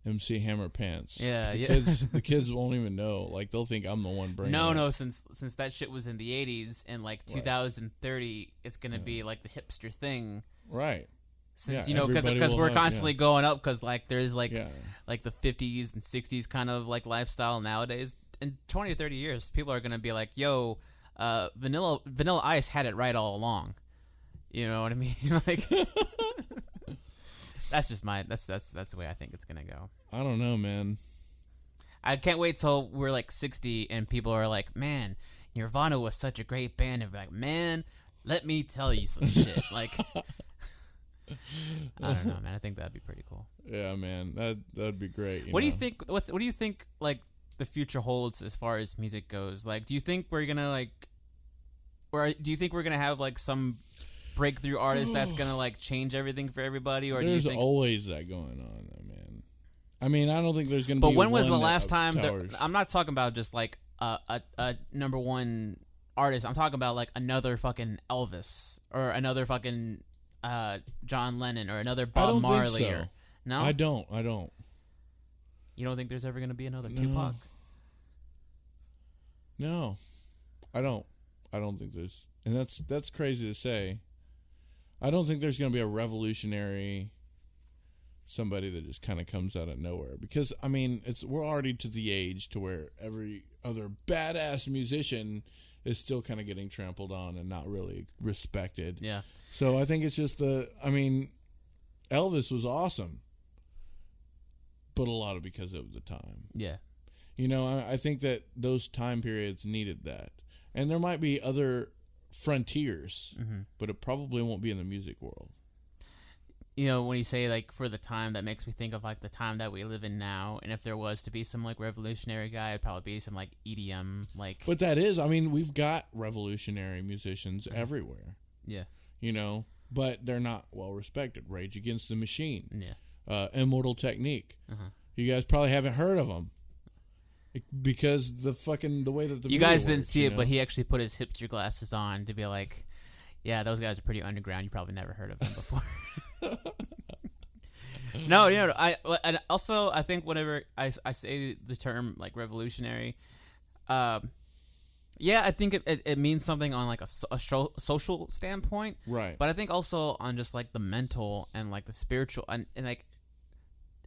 MC Hammer pants. Yeah, the kids won't even know. Like they'll think I'm the one bringing. No. Since that shit was in the '80s and like 2030, it's gonna be like the hipster thing. Right. Since because we're constantly going up because like there's like the 50s and 60s kind of like lifestyle nowadays. In 20 or 30 years, people are gonna be like, "Yo, Vanilla Ice had it right all along." You know what I mean? Like that's just that's the way I think it's gonna go. I don't know, man. I can't wait till we're like 60 and people are like, "Man, Nirvana was such a great band." And be like, "Man, let me tell you some shit." Like, I don't know, man. I think that'd be pretty cool. Yeah, man. That'd be great. What do you think? What do you think? Like the future holds as far as music goes. Like, do you think we're gonna or do you think we're gonna have like some breakthrough artist that's gonna like change everything for everybody, or there's do you think always that going on, though, man? I don't think there's gonna be. But when was the last time? I'm not talking about just like a number one artist. I'm talking about like another fucking Elvis or another fucking John Lennon or another Bob Marley. Think so. Or, no, I don't. You don't think there's ever going to be another No. Tupac? No, I don't. I don't think there's, and that's crazy to say. I don't think there's going to be a revolutionary somebody that just kind of comes out of nowhere, because I mean we're already to the age to where every other badass musician is still kind of getting trampled on and not really respected. Yeah. So I think it's just Elvis was awesome, but a lot of because of the time. Yeah. You know, I think that those time periods needed that, and there might be other frontiers, but it probably won't be in the music world. You know, when you say like for the time, that makes me think of like the time that we live in now. And if there was to be some like revolutionary guy, it'd probably be some like EDM, like. But that is, I mean, we've got revolutionary musicians everywhere. Yeah. You know, but they're not well respected. Rage Against the Machine. Yeah. Immortal Technique. You guys probably haven't heard of them because the way that the you guys media didn't works, see you it, know? but he actually put his hipster glasses on to be like, yeah, those guys are pretty underground. You probably never heard of them before. No, you know, and also I think whenever I say the term like revolutionary, yeah, I think it means something on like a social standpoint, Right. But I think also on just like the mental and like the spiritual and like,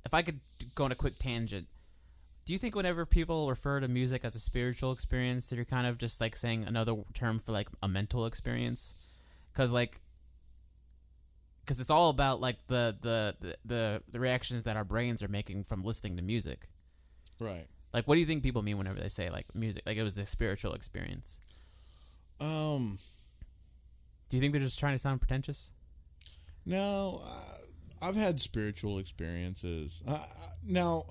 if I could go on a quick tangent, do you think whenever people refer to music as a spiritual experience, that you're kind of just like saying another term for like a mental experience? Because it's all about like the reactions that our brains are making from listening to music. Right. Like, what do you think people mean whenever they say like music, like it was a spiritual experience? Do you think they're just trying to sound pretentious? No, I've had spiritual experiences. Now,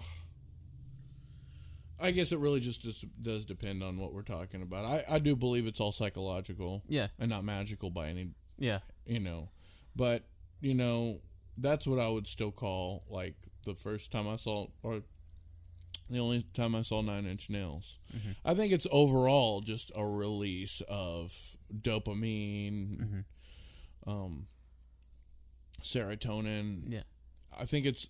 I guess it really just does depend on what we're talking about. I do believe it's all psychological, Yeah, and not magical by any, yeah, you know. But, you know, that's what I would still call, like, the first time I saw, or the only time I saw 9 Inch Nails. I think it's overall just a release of dopamine, serotonin. yeah. I think it's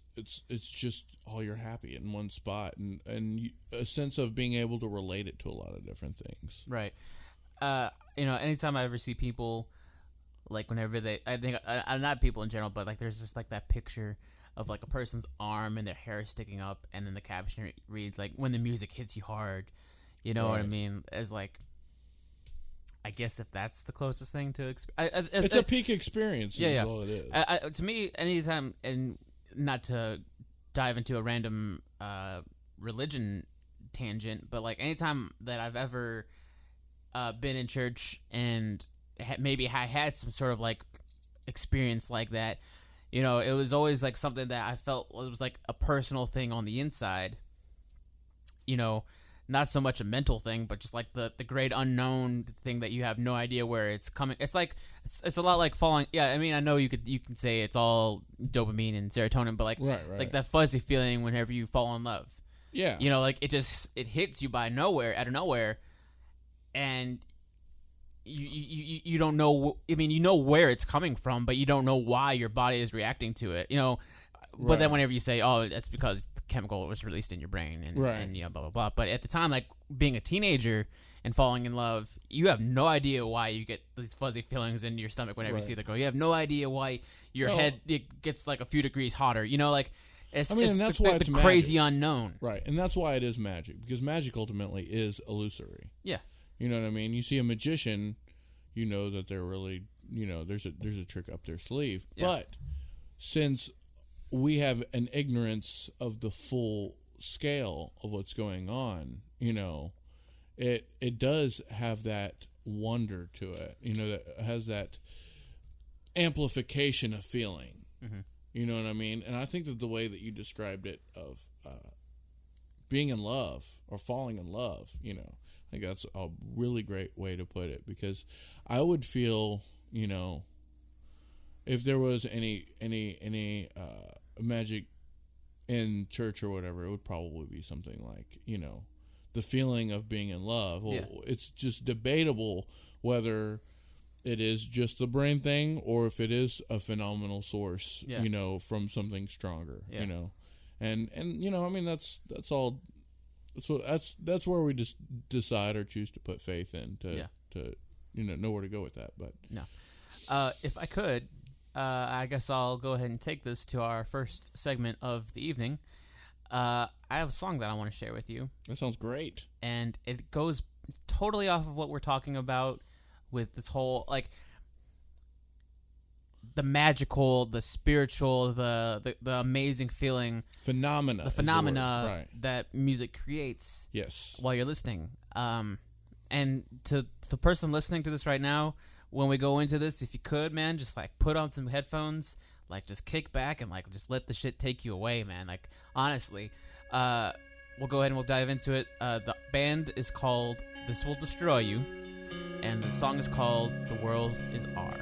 just all you're happy in one spot, and a sense of being able to relate it to a lot of different things. Right. You know, anytime I ever see people, like whenever I think, not people in general, but like there's just like that picture of like a person's arm and their hair sticking up, and then the caption reads like, when the music hits you hard. You know what I mean? As like, I guess if that's the closest thing to it's a peak experience. Yeah, is yeah. all it is. To me, anytime, and not to dive into a random religion tangent, but like anytime that I've ever been in church and maybe I had some sort of like experience like that, you know, it was always like something that I felt it was like a personal thing on the inside. You know, not so much a mental thing, but just like the great unknown thing that you have no idea where it's coming. It's like it's a lot like falling. Yeah, I mean, I know you can say it's all dopamine and serotonin, but like Right. like that fuzzy feeling whenever you fall in love. Yeah. You know, like it hits you out of nowhere, and you don't know. I mean, you know where it's coming from, but you don't know why your body is reacting to it. You know. But then whenever you say, oh, that's because the chemical was released in your brain and you know, blah, blah, blah. But at the time, like being a teenager and falling in love, you have no idea why you get these fuzzy feelings in your stomach whenever you see the girl. You have no idea why your head it gets like a few degrees hotter. You know, like it's, and that's why it's the crazy magic. Unknown. Right. And that's why it is magic, because magic ultimately is illusory. Yeah. You know what I mean? You see a magician, you know that they're really, you know, there's a trick up their sleeve. Yeah. But since we have an ignorance of the full scale of what's going on, you know, it does have that wonder to it, you know, that has that amplification of feeling. You know what I mean? And I think that the way that you described it of being in love or falling in love, you know, I think that's a really great way to put it, because I would feel, you know, if there was any magic in church or whatever, it would probably be something like, you know, the feeling of being in love. Well, it's just debatable whether it is just the brain thing or if it is a phenomenal source, you know, from something stronger, you know. And you know, I mean, that's all. That's where we just decide or choose to put faith in to you know where to go with that. But no, if I could, I guess I'll go ahead and take this to our first segment of the evening. I have a song that I want to share with you. That sounds great, and it goes totally off of what we're talking about with this whole like the magical, the spiritual, the amazing feeling, the phenomena that music creates. Yes, while you're listening. And to the person listening to this right now, when we go into this, if you could, man, just like put on some headphones, like just kick back and like just let the shit take you away, man. Like honestly, we'll go ahead and we'll dive into it. The band is called This Will Destroy You, and the song is called The World Is Our.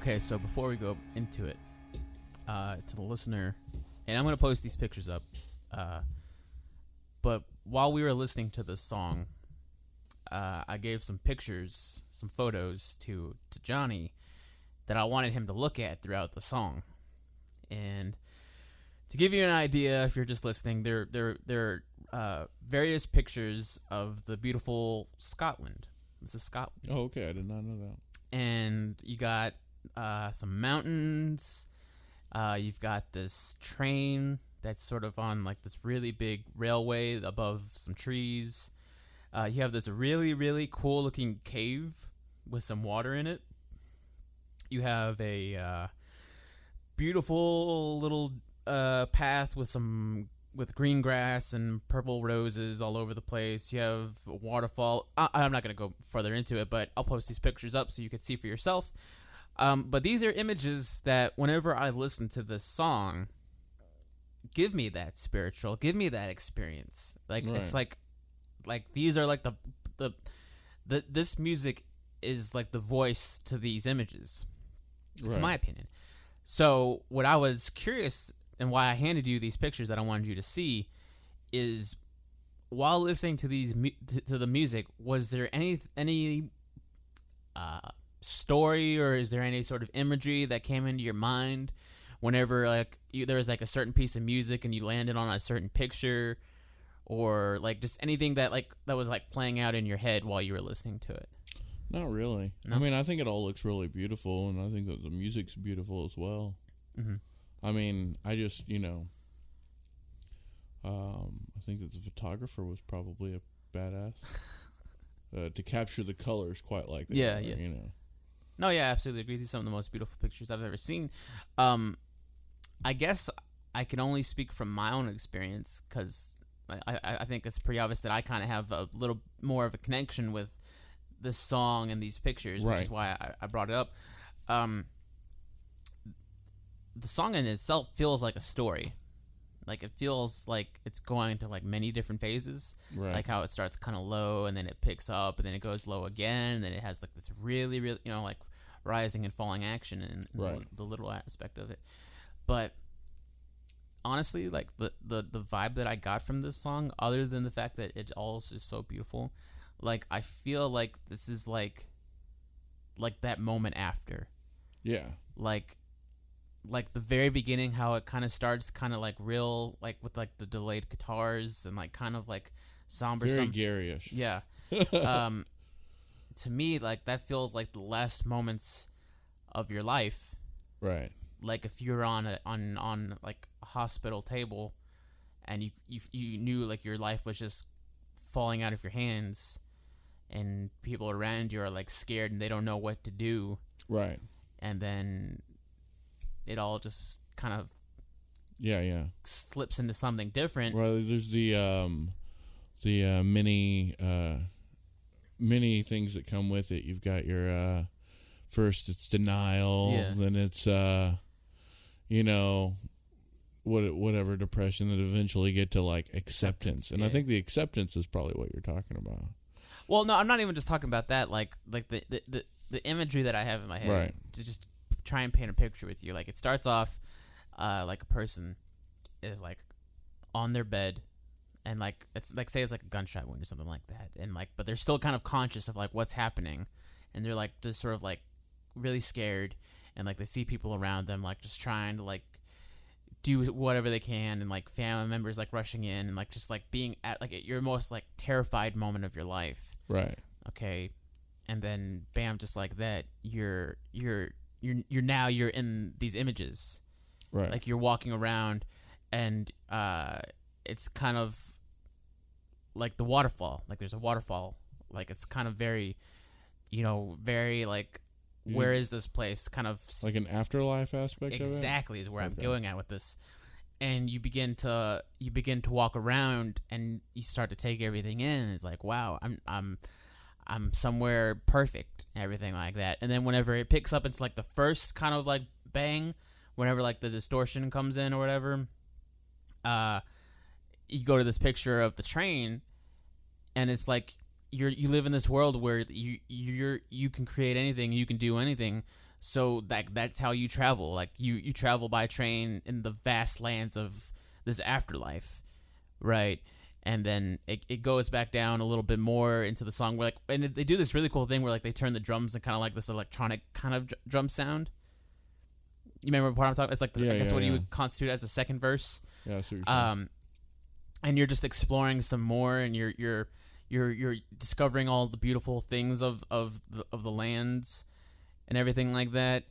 Okay, so before we go into it, to the listener, and I'm going to post these pictures up, but while we were listening to this song, I gave some pictures, some photos to Johnny that I wanted him to look at throughout the song. And to give you an idea, if you're just listening, there are various pictures of the beautiful Scotland. This is Scotland. Oh, okay. I did not know that. And you got some mountains. You've got this train that's sort of on like this really big railway above some trees. You have this really, really cool looking cave with some water in it. You have a beautiful little path with green grass and purple roses all over the place. You have a waterfall. I'm not going to go further into it, but I'll post these pictures up so you can see for yourself. But these are images that whenever I listen to this song, give me that spiritual, give me that experience. Like, right. It's like these are like this music is like the voice to these images. It's my opinion. So what I was curious and why I handed you these pictures that I wanted you to see is while listening to these to the music, was there any story or is there any sort of imagery that came into your mind whenever like there was like a certain piece of music and you landed on a certain picture, or like just anything that was like playing out in your head while you were listening to it? Not really. No? I mean, I think it all looks really beautiful, and I think that the music's beautiful as well. Mm-hmm. I mean, I just, I think that the photographer was probably a badass to capture the colors quite like that. Yeah. No, yeah, absolutely. These are some of the most beautiful pictures I've ever seen. I guess I can only speak from my own experience because I think it's pretty obvious that I kind of have a little more of a connection with this song and these pictures, which is why I brought it up. The song in itself feels like a story. Like, it feels like it's going to, like, many different phases. Right. Like, how it starts kind of low, and then it picks up, and then it goes low again, and then it has, like, this really, really, like, rising and falling action in the little aspect of it. But, honestly, like, the vibe that I got from this song, other than the fact that it all is just so beautiful, like, I feel like this is, like that moment after. Yeah. Like the very beginning, how it kind of starts kind of like real, like with like the delayed guitars and like kind of like somber. Very Gary-ish. Yeah. To me, like that feels like the last moments of your life. Right. Like if you're on like a hospital table and you knew like your life was just falling out of your hands and people around you are like scared and they don't know what to do. Right. And then it all just kind of slips into something different. Well, there's the many things that come with it. You've got your first it's denial, then it's whatever depression, that eventually get to like acceptance. And I think the acceptance is probably what you're talking about. Well, no, I'm not even just talking about that. Like the imagery that I have in my head, right, to just try and paint a picture with you. Like it starts off like a person is like on their bed, and like it's like, say it's like a gunshot wound or something like that, and like but they're still kind of conscious of like what's happening, and they're like just sort of like really scared, and like they see people around them like just trying to like do whatever they can, and like family members like rushing in, and like just like being at like your most like terrified moment of your life. Right. Okay. And then bam, just like that, you're now in these images. Right. Like you're walking around, and it's kind of like the waterfall. Like there's a waterfall. Like it's kind of very, very like, where is this place? Kind of like an afterlife aspect. Exactly is where I'm going at with this. And you begin to walk around, and you start to take everything in. And it's like, wow, I'm somewhere perfect, everything like that. And then whenever it picks up, it's like the first kind of like bang, whenever like the distortion comes in or whatever. You go to this picture of the train, and it's like you live in this world where you can create anything, you can do anything. So that's how you travel. Like you travel by train in the vast lands of this afterlife, right? And then it goes back down a little bit more into the song where and they do this really cool thing where they turn the drums and kind of like this electronic kind of drum sound. You remember what I'm talking? It's like I guess what you would constitute as a second verse. Yeah, that's what you're saying. And you're just exploring some more, and you're discovering all the beautiful things of the lands and everything like that.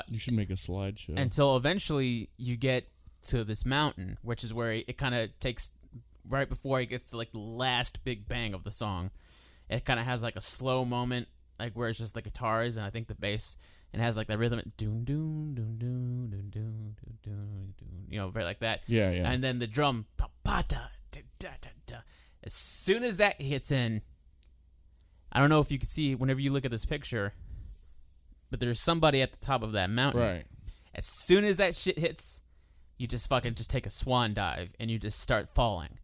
You should make a slideshow. Until eventually you get to this mountain, which is where it kind of takes right before it gets to like the last big bang of the song. It kind of has like a slow moment, like where it's just the guitars and I think the bass, and it has like that rhythm, doon doon doon doon doon doon doon doon, very like that. Yeah, yeah. And then the drum, as soon as that hits in, I don't know if you can see whenever you look at this picture, but there's somebody at the top of that mountain. Right. As soon as that shit hits, you just fucking just take a swan dive and you just start falling,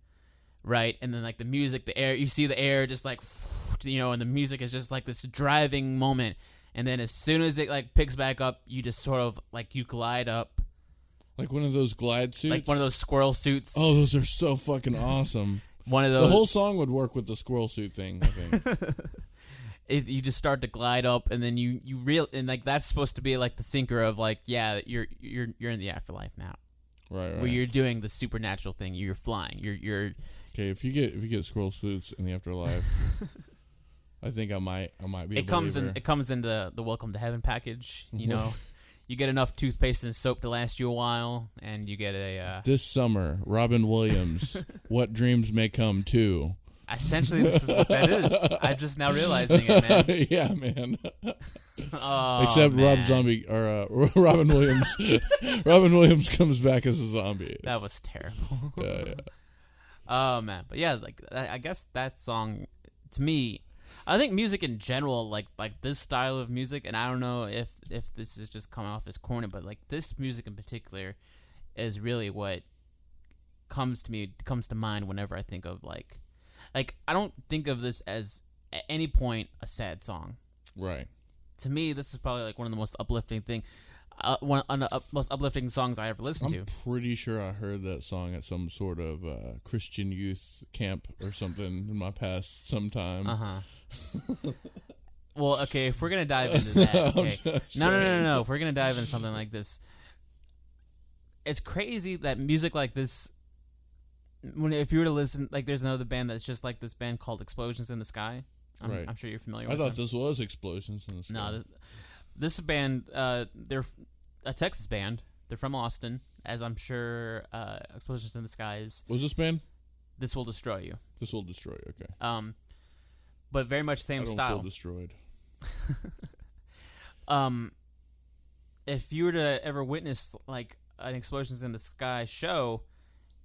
right? And then like the music, the air, you see the air just like, and the music is just like this driving moment. And then as soon as it like picks back up, you just sort of like you glide up. Like one of those glide suits? Like one of those squirrel suits. Oh, those are so fucking awesome. One of those. The whole song would work with the squirrel suit thing, I think. You just start to glide up, and then you and like that's supposed to be like the sinker of like, yeah, you're in the afterlife now. Right. Where you're doing the supernatural thing. You're flying. You're Okay, if you get squirrel suits in the afterlife, I think I might be. It comes in the Welcome to Heaven package. You get enough toothpaste and soap to last you a while, and you get a. This summer, Robin Williams, What Dreams May Come Too. Essentially, this is what that is. I'm just now realizing it, man. Yeah, man. Except man. Robin Williams. Robin Williams comes back as a zombie. That was terrible. Yeah. Oh man, but yeah, like I guess that song, to me, I think music in general, like this style of music, and I don't know if this is just coming off as corny, but like this music in particular is really what comes to mind whenever I think of like I don't think of this as at any point a sad song. Right. To me, this is probably like one of the most uplifting most uplifting songs I ever listened to. I'm pretty sure I heard that song at some sort of Christian youth camp or something in my past sometime. Well, okay, if we're gonna dive into that, okay. No. If we're gonna dive into something like this, it's crazy that music like this. If you were to listen, like, there's another band that's just like this band called Explosions in the Sky. I'm sure you're familiar with them. I thought this was Explosions in the Sky. No, this band, they're a Texas band. They're from Austin, as I'm sure Explosions in the Sky is. What was this band? This Will Destroy You. This Will Destroy You, okay. But very much same style. I don't feel destroyed. If you were to ever witness like an Explosions in the Sky show,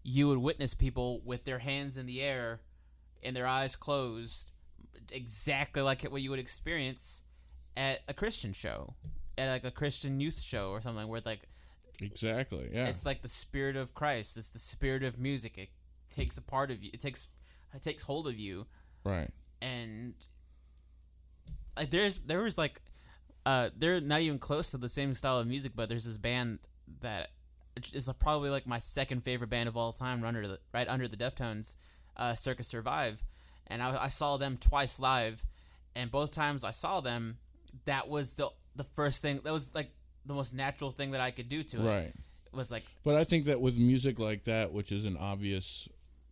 you would witness people with their hands in the air and their eyes closed, exactly like what you would experience at a Christian show, at like a Christian youth show or something, where like exactly, yeah, it's like the spirit of Christ. It's the spirit of music. It takes a part of you. It takes hold of you, right? And like they're not even close to the same style of music, but there's this band that is probably like my second favorite band of all time, right under the Deftones, Circus Survive, and I saw them twice live, and both times I saw them, that was the first thing, that was like the most natural thing that I could do to it. Right. It was like, but I think that with music like that, which is an obvious,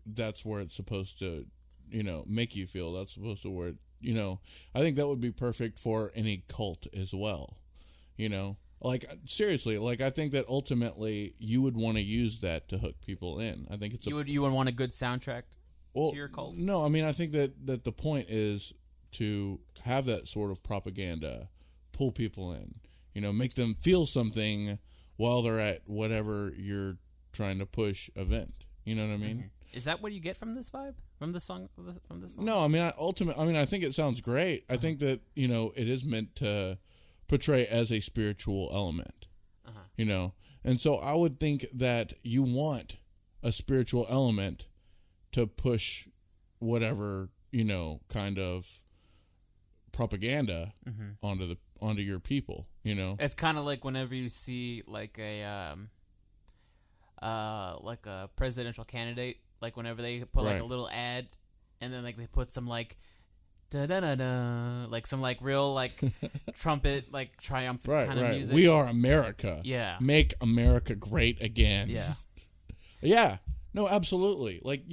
that's where it's supposed to, make you feel. That's supposed to where, I think that would be perfect for any cult as well, Like, seriously, like, I think that ultimately you would want to use that to hook people in. I think you would want a good soundtrack to your cult? No, I mean, I think that the point is to have that sort of propaganda, pull people in, make them feel something while they're at whatever you're trying to push event. You know what I mean? Mm-hmm. Is that what you get from this vibe? From this song? No, I mean, I think it sounds great. I think that, it is meant to portray as a spiritual element, and so I would think that you want a spiritual element to push whatever kind of propaganda onto onto your people, you know. It's kind of like whenever you see like a presidential candidate, like whenever they put like Right. a little ad, and then like they put some like da da da da, like some like real like trumpet like triumphant Right, kind of right. music. We are America. Yeah. Make America great again. Yeah. Yeah. No, absolutely. Like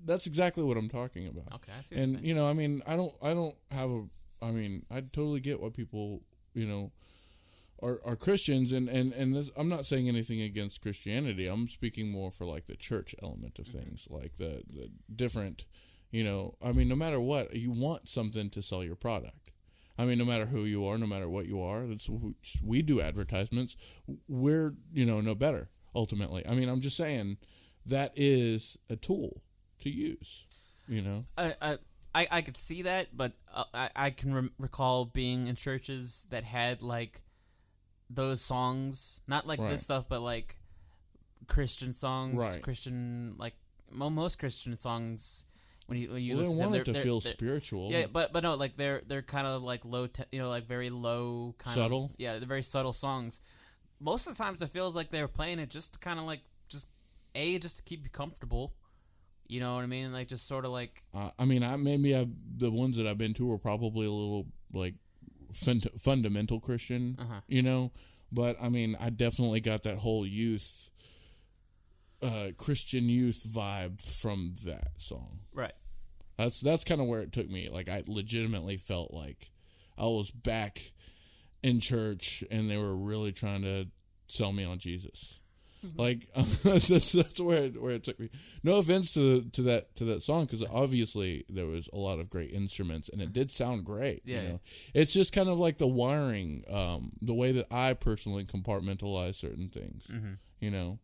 that's exactly what I'm talking about. Okay, I see what you're And saying. you know, I mean, I don't have a. I mean, I totally get what people, you know, are Christians, and this, I'm not saying anything against Christianity. I'm speaking more for like the church element of things, like the different, you know. I mean, no matter what, you want something to sell your product. I mean, no matter who you are, no matter what you are, we do advertisements. We're, you know, no better ultimately. I mean, I'm just saying that is a tool to use, you know. I could see that, but I can recall being in churches that had like those songs, not like Right. this stuff, but like Christian songs, Right. Christian, like most Christian songs. When you Well, they listen want to it them, to feel spiritual. yeah, but no, like they're kind of like low, you know, like very low, kind Subtle? of, yeah, they're very subtle songs. Most of the times, it feels like they're playing it just kind of like just to keep you comfortable. You know what I mean? Like just sort of like. I mean, the ones that I've been to were probably a little like fundamental Christian, you know. But I mean, I definitely got that whole youth, Christian youth vibe from that song. Right. That's kind of where it took me. Like I legitimately felt like I was back in church, and they were really trying to sell me on Jesus. Like that's where it took me. No offense to that song, because obviously there was a lot of great instruments and it did sound great. Yeah, you know, it's just kind of like the wiring, the way that I personally compartmentalize certain things. You know,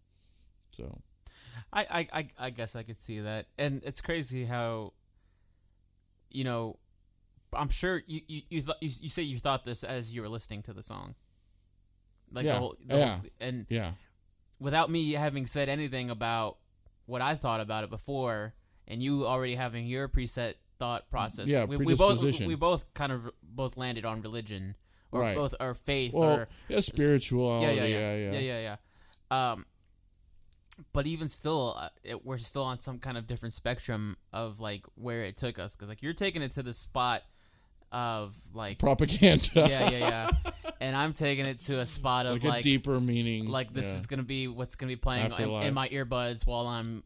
so I guess I could see that, and it's crazy how, you know, I'm sure you say you thought this as you were listening to the song, like Yeah. the whole, and yeah. without me having said anything about what I thought about it before, and you already having your preset thought process, Yeah, we predisposition. both kind of both landed on religion, or Right. both our faith, Well, or yeah, spirituality. yeah. But even still, we're still on some kind of different spectrum of like where it took us, because like you're taking it to the spot of like Propaganda. yeah, and I'm taking it to a spot of like a deeper meaning. like this yeah. is gonna be what's gonna be playing Afterlife. in my earbuds while I'm,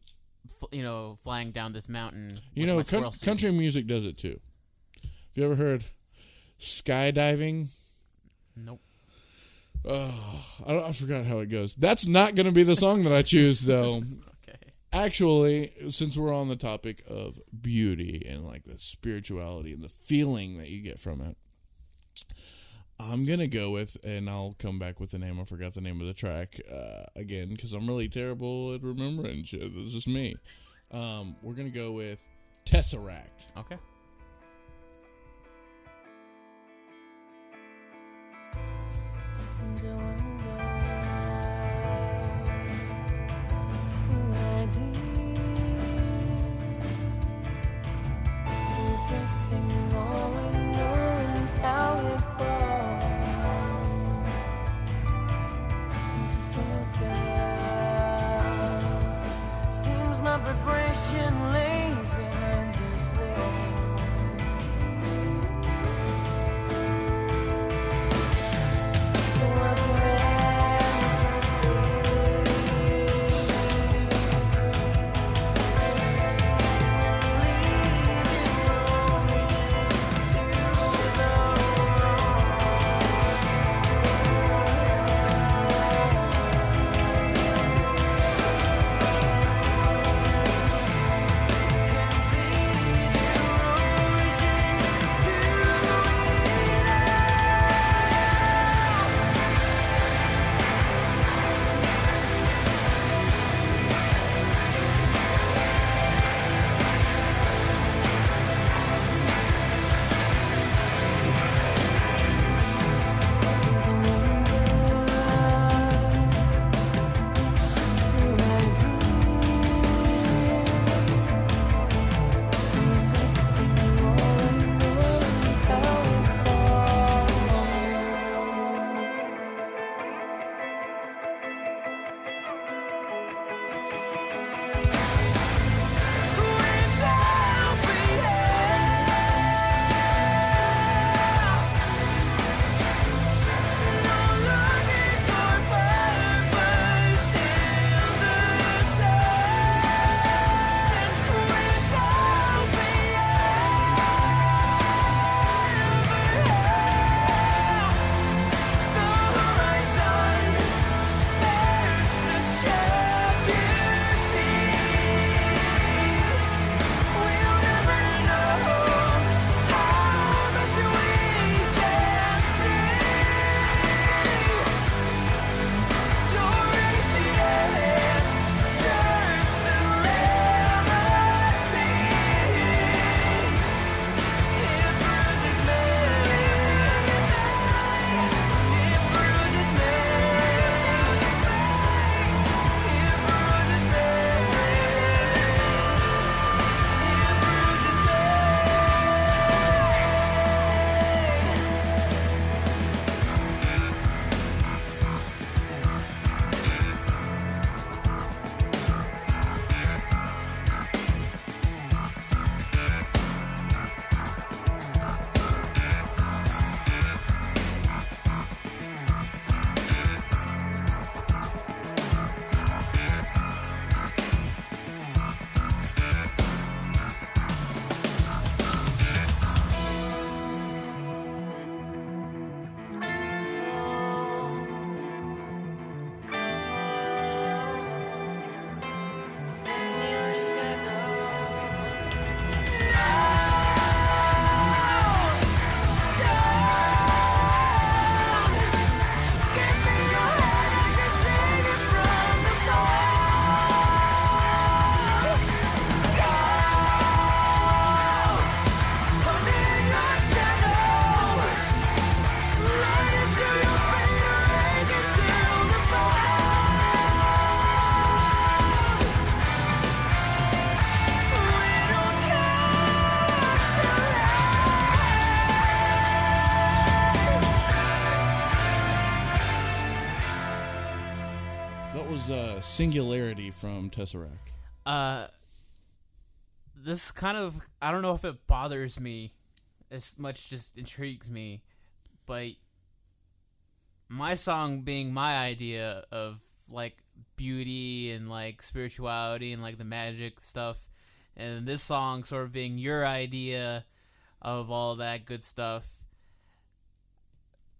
flying down this mountain. You with know, my squirrel suit. country music does it too. Have you ever heard skydiving? Nope. Oh, I forgot how it goes. That's not going to be the song that I choose, though. Okay. Actually, since we're on the topic of beauty and like the spirituality and the feeling that you get from it, I'm going to go with, and I'll come back with the name. I forgot the name of the track again, because I'm really terrible at remembering shit. This is just me. We're going to go with Tesseract. Okay. Progression lays behind this wall. So I glance and singularity from Tesseract? This kind of, I don't know if it bothers me as much, just intrigues me, but my song being my idea of like beauty and like spirituality and like the magic stuff, and this song sort of being your idea of all that good stuff.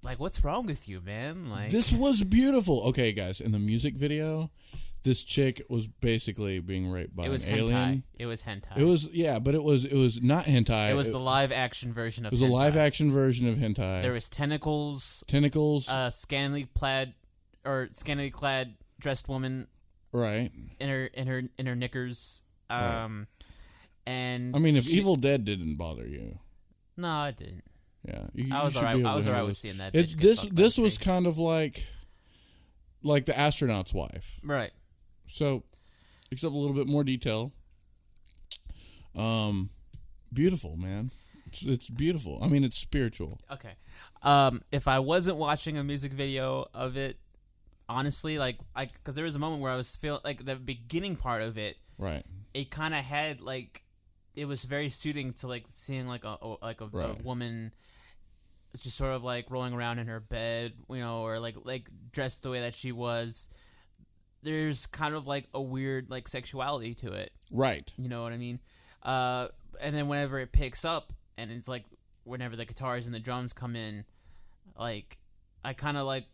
Like, what's wrong with you, man? Like, This was beautiful. Okay, guys, in the music video, this chick was basically being raped by it was an hentai. alien. It was hentai. It was, yeah, but it was not hentai. It was the live action version of It was hentai. a live action version of hentai. There was tentacles, scantily clad dressed woman right. in her knickers. Right. And I mean, if Evil Dead didn't bother you, no, I didn't. yeah, I was alright. I was alright with seeing that. Bitch get This fucked by this a was pig. kind of like the astronaut's wife. Right. So, except a little bit more detail. Beautiful, man. It's beautiful. I mean, it's spiritual. Okay. If I wasn't watching a music video of it, honestly, because there was a moment where I was feeling like the beginning part of it. Right. It kind of had like, it was very suiting to like seeing like a Right. woman just sort of like rolling around in her bed, you know, or like dressed the way that she was. There's kind of like a weird like sexuality to it. Right. You know what I mean? And then whenever it picks up, and it's like whenever the guitars and the drums come in, like I kind of like,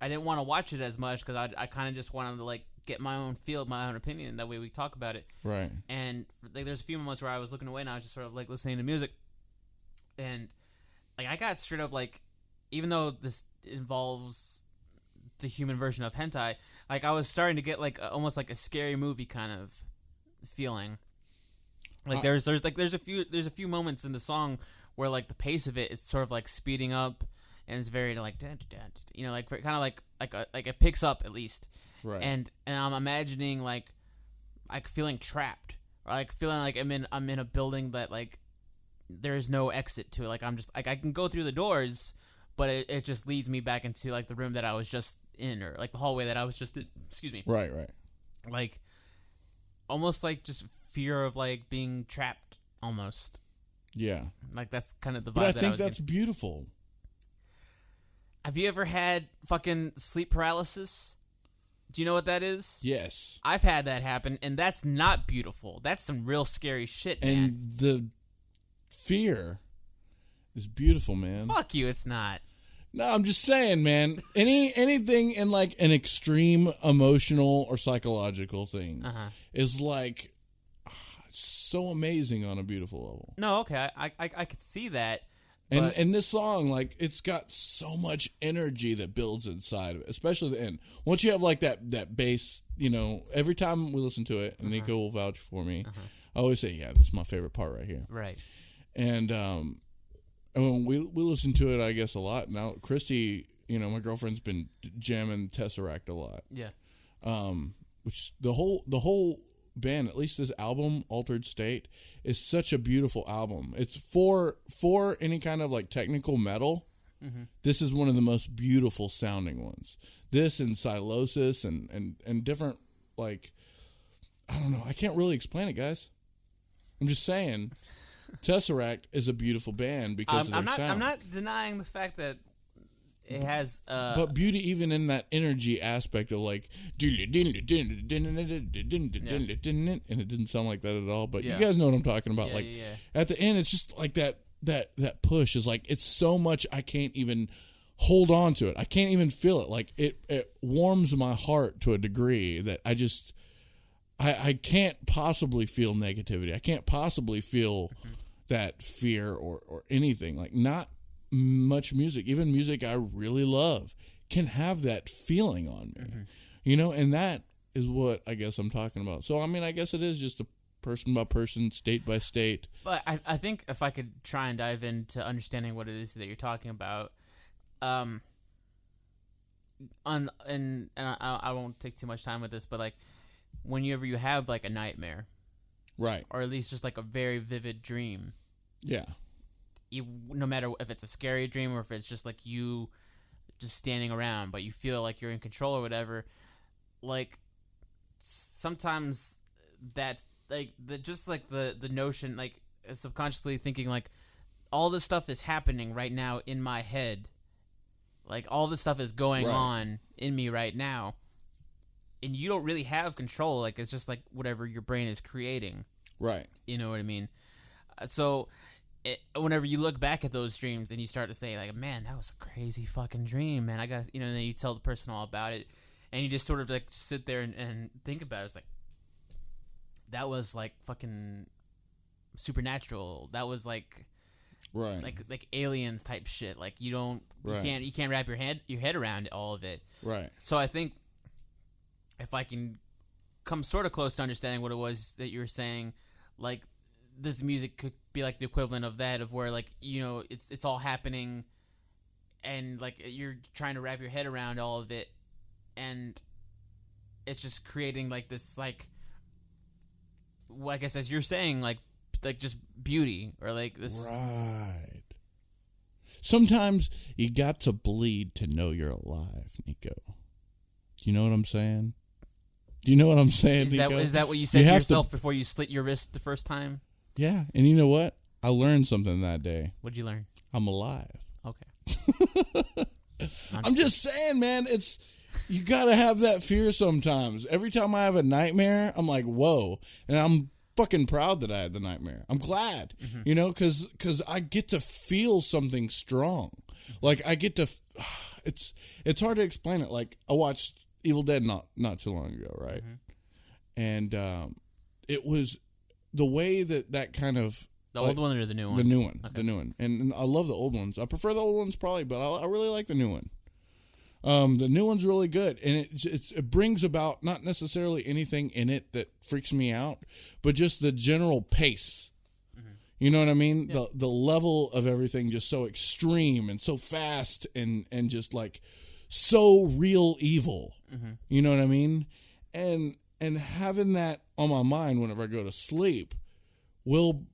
I didn't want to watch it as much because I kind of just wanted to like get my own feel, my own opinion. That way we talk about it. Right. And like there's a few moments where I was looking away and I was just sort of like listening to music, and like I got straight up like, even though this involves the human version of hentai, like I was starting to get like almost like a scary movie kind of feeling. Like there's a few moments in the song where like the pace of it is sort of like speeding up, and it's very like, you know, like kind of like it picks up at least. Right. And I'm imagining like feeling trapped, or like feeling like I'm in a building that like there's no exit to it. Like I'm just like, I can go through the doors, but it just leads me back into like the room that I was just in, or like the hallway that I was just in. Excuse me. Right. Right. Like almost like just fear of like being trapped almost. Yeah. Like that's kind of the vibe. But I that think was that's getting. beautiful. Have you ever had fucking sleep paralysis? Do you know what that is? Yes. I've had that happen, and that's not beautiful. That's some real scary shit, man. And the fear is beautiful, man. Fuck you, it's not. No, I'm just saying, man. Anything in like an extreme emotional or psychological thing is like so amazing on a beautiful level. No, okay, I could see that. And this song, like, it's got so much energy that builds inside of it, especially the end. Once you have like that bass, you know, every time we listen to it, and Nico will vouch for me, I always say, yeah, this is my favorite part right here. Right. And when we listen to it, I guess, a lot. Now, Christy, you know, my girlfriend's been jamming Tesseract a lot. Yeah. Which the whole band, at least this album, Altered State, is such a beautiful album. It's for any kind of like technical metal. This is one of the most beautiful sounding ones. This and Silosis and different, like, I don't know. I can't really explain it, guys. I'm just saying, Tesseract is a beautiful band because of their sound. I'm not denying the fact that it has. But beauty, even in that energy aspect of like, and it didn't sound like that at all. But you guys know what I'm talking about. Yeah, like yeah. at the end, it's just like that push is like, it's so much I can't even hold on to it. I can't even feel it. Like it warms my heart to a degree that I can't possibly feel negativity. I can't possibly feel that fear or anything. Like, not much music, even music I really love, can have that feeling on me. You know, and that is what I guess I'm talking about. So, I mean, I guess it is just a person by person, state by state. But I think if I could try and dive into understanding what it is that you're talking about, I won't take too much time with this, but like, whenever you have like a nightmare, Right. or at least just like a very vivid dream, Yeah. no matter if it's a scary dream or if it's just like you just standing around, but you feel like you're in control or whatever, like sometimes that like the notion, like subconsciously thinking like all this stuff is happening right now in my head, like all this stuff is going on in me right now, and you don't really have control. Like it's just like whatever your brain is creating. Right. You know what I mean? So whenever you look back at those dreams and you start to say like, man, that was a crazy fucking dream, man. I got, and then you tell the person all about it, and you just sort of like sit there and think about it. It's like, that was like fucking supernatural. That was like, like aliens type shit. Like you can't wrap your head around all of it. Right. So I think if I can come sort of close to understanding what it was that you were saying, like this music could be like the equivalent of that, of where like, it's all happening and like you're trying to wrap your head around all of it, and it's just creating like this, like, well, I guess as you're saying, like just beauty, or like this. Right. Sometimes you got to bleed to know you're alive, Nico. Do you know what I'm saying? Do you know what I'm saying, Nico? Is that what you said to yourself before you slit your wrist the first time? Yeah. And you know what? I learned something that day. What'd you learn? I'm alive. Okay. I'm just saying, man, you got to have that fear sometimes. Every time I have a nightmare, I'm like, whoa. And I'm fucking proud that I had the nightmare. I'm glad, because I get to feel something strong. Like I get to, it's hard to explain it. Like I watched Evil Dead not too long ago, right? And it was the way that kind of, the old one or the new one? The new one. Okay. The new one. And I love the old ones. I prefer the old ones probably, but I really like the new one. The new one's really good, and it brings about not necessarily anything in it that freaks me out, but just the general pace. You know what I mean? Yeah. The level of everything just so extreme and so fast and just like so real evil. You know what I mean? And having that on my mind whenever I go to sleep will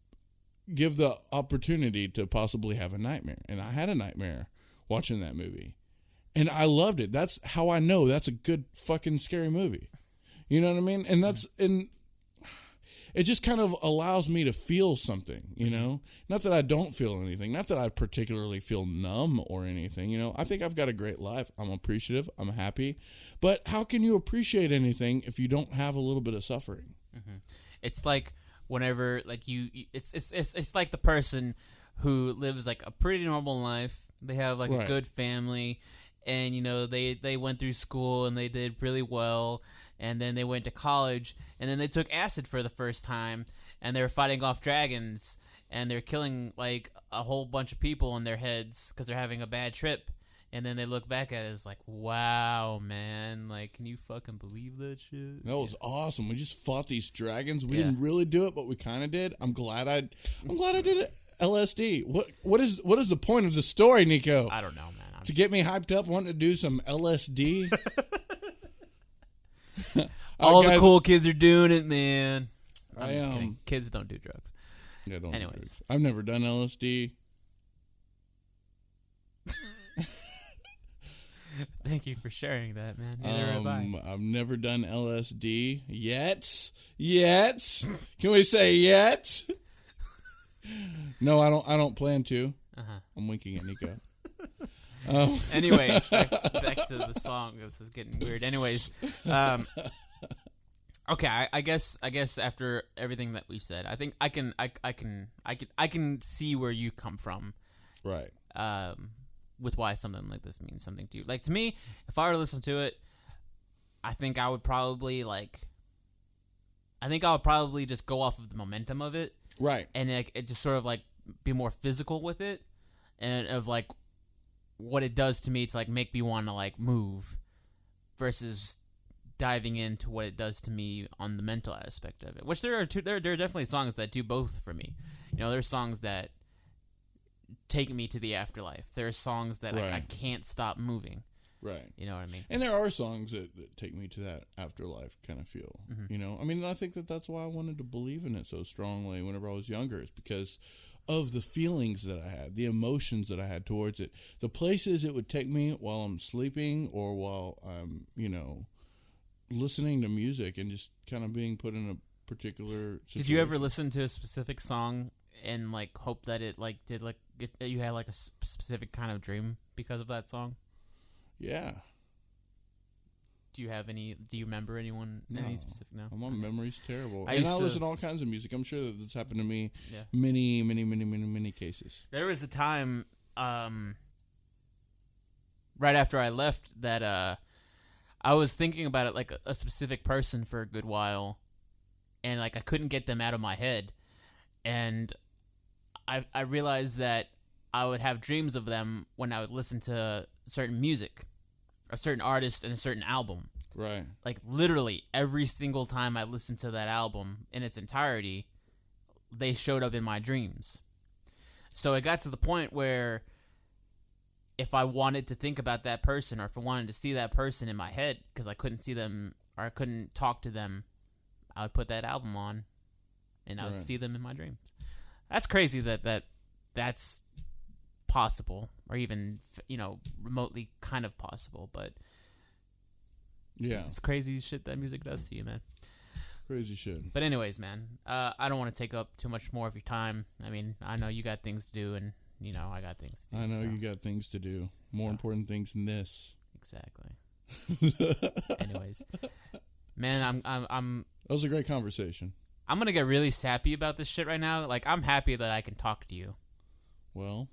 give the opportunity to possibly have a nightmare. And I had a nightmare watching that movie. And I loved it. That's how I know that's a good fucking scary movie. You know what I mean? And it just kind of allows me to feel something, Not that I don't feel anything. Not that I particularly feel numb or anything, I think I've got a great life. I'm appreciative. I'm happy. But how can you appreciate anything if you don't have a little bit of suffering? It's like whenever, like it's like the person who lives like a pretty normal life. They have like a good family. And, they went through school and they did really well. And then they went to college. And then they took acid for the first time. And they were fighting off dragons. And they're killing, like, a whole bunch of people in their heads because they're having a bad trip. And then they look back at it, it's like, wow, man. Like, can you fucking believe that shit? That was awesome. We just fought these dragons. We didn't really do it, but we kind of did. I'm glad I did it. LSD. What is the point of the story, Nico? I don't know, man. To get me hyped up, wanting to do some LSD. All the cool kids are doing it, man. I'm just kidding. Kids don't do drugs. Yeah, don't. Anyways, do drugs. I've never done LSD. Thank you for sharing that, man. Neither have I. I've never done LSD yet. Can we say yet? No, I don't plan to. I'm winking at Nico. Anyways, back to the song. This is getting weird. Anyways, okay. I guess after everything that we've said, I think I can see where you come from, right? With why something like this means something to you. Like to me, if I were to listen to it, I think I would probably just go off of the momentum of it, right? And it just sort of like be more physical with it, and of like what it does to me to like make me want to like move, versus diving into what it does to me on the mental aspect of it. Which there are definitely songs that do both for me. There's songs that take me to the afterlife. There are songs that I can't stop moving. Right. You know what I mean? And there are songs that take me to that afterlife kind of feel. I mean, I think that's why I wanted to believe in it so strongly whenever I was younger, is because of the feelings that I had, the emotions that I had towards it, the places it would take me while I'm sleeping or while I'm, listening to music and just kind of being put in a particular situation. Did you ever listen to a specific song and like hope that it like did like you had like a specific kind of dream because of that song? Yeah. Do you remember anyone? No. Any specific? No. My memory's terrible. I And used I to- listen to all kinds of music. I'm sure that that's happened to me Yeah. many cases. There was a time, right after I left, that I was thinking about it like a specific person for a good while, and like I couldn't get them out of my head, and I realized that I would have dreams of them when I would listen to certain music, a certain artist, and a certain album. Right. Like literally every single time I listened to that album in its entirety, they showed up in my dreams. So it got to the point where if I wanted to think about that person or if I wanted to see that person in my head because I couldn't see them or I couldn't talk to them, I would put that album on and I would see them in my dreams. That's crazy that's possible or even, remotely kind of possible, but Yeah. it's crazy shit that music does to you, man. Crazy shit. But anyways, man, I don't want to take up too much more of your time. I mean, I know you got things to do, and I got things to do. I know so. you got things to do. More important things than this. Exactly. Anyways, man, I'm. That was a great conversation. I'm gonna get really sappy about this shit right now. Like, I'm happy that I can talk to you. Well,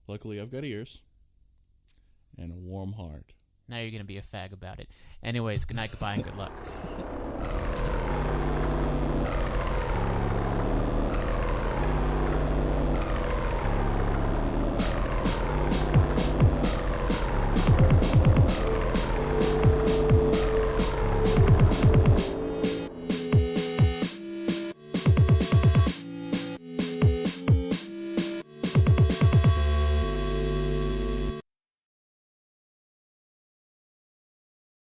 luckily I've got ears and a warm heart. Now you're gonna be a fag about it. Anyways, good night, goodbye, and good luck.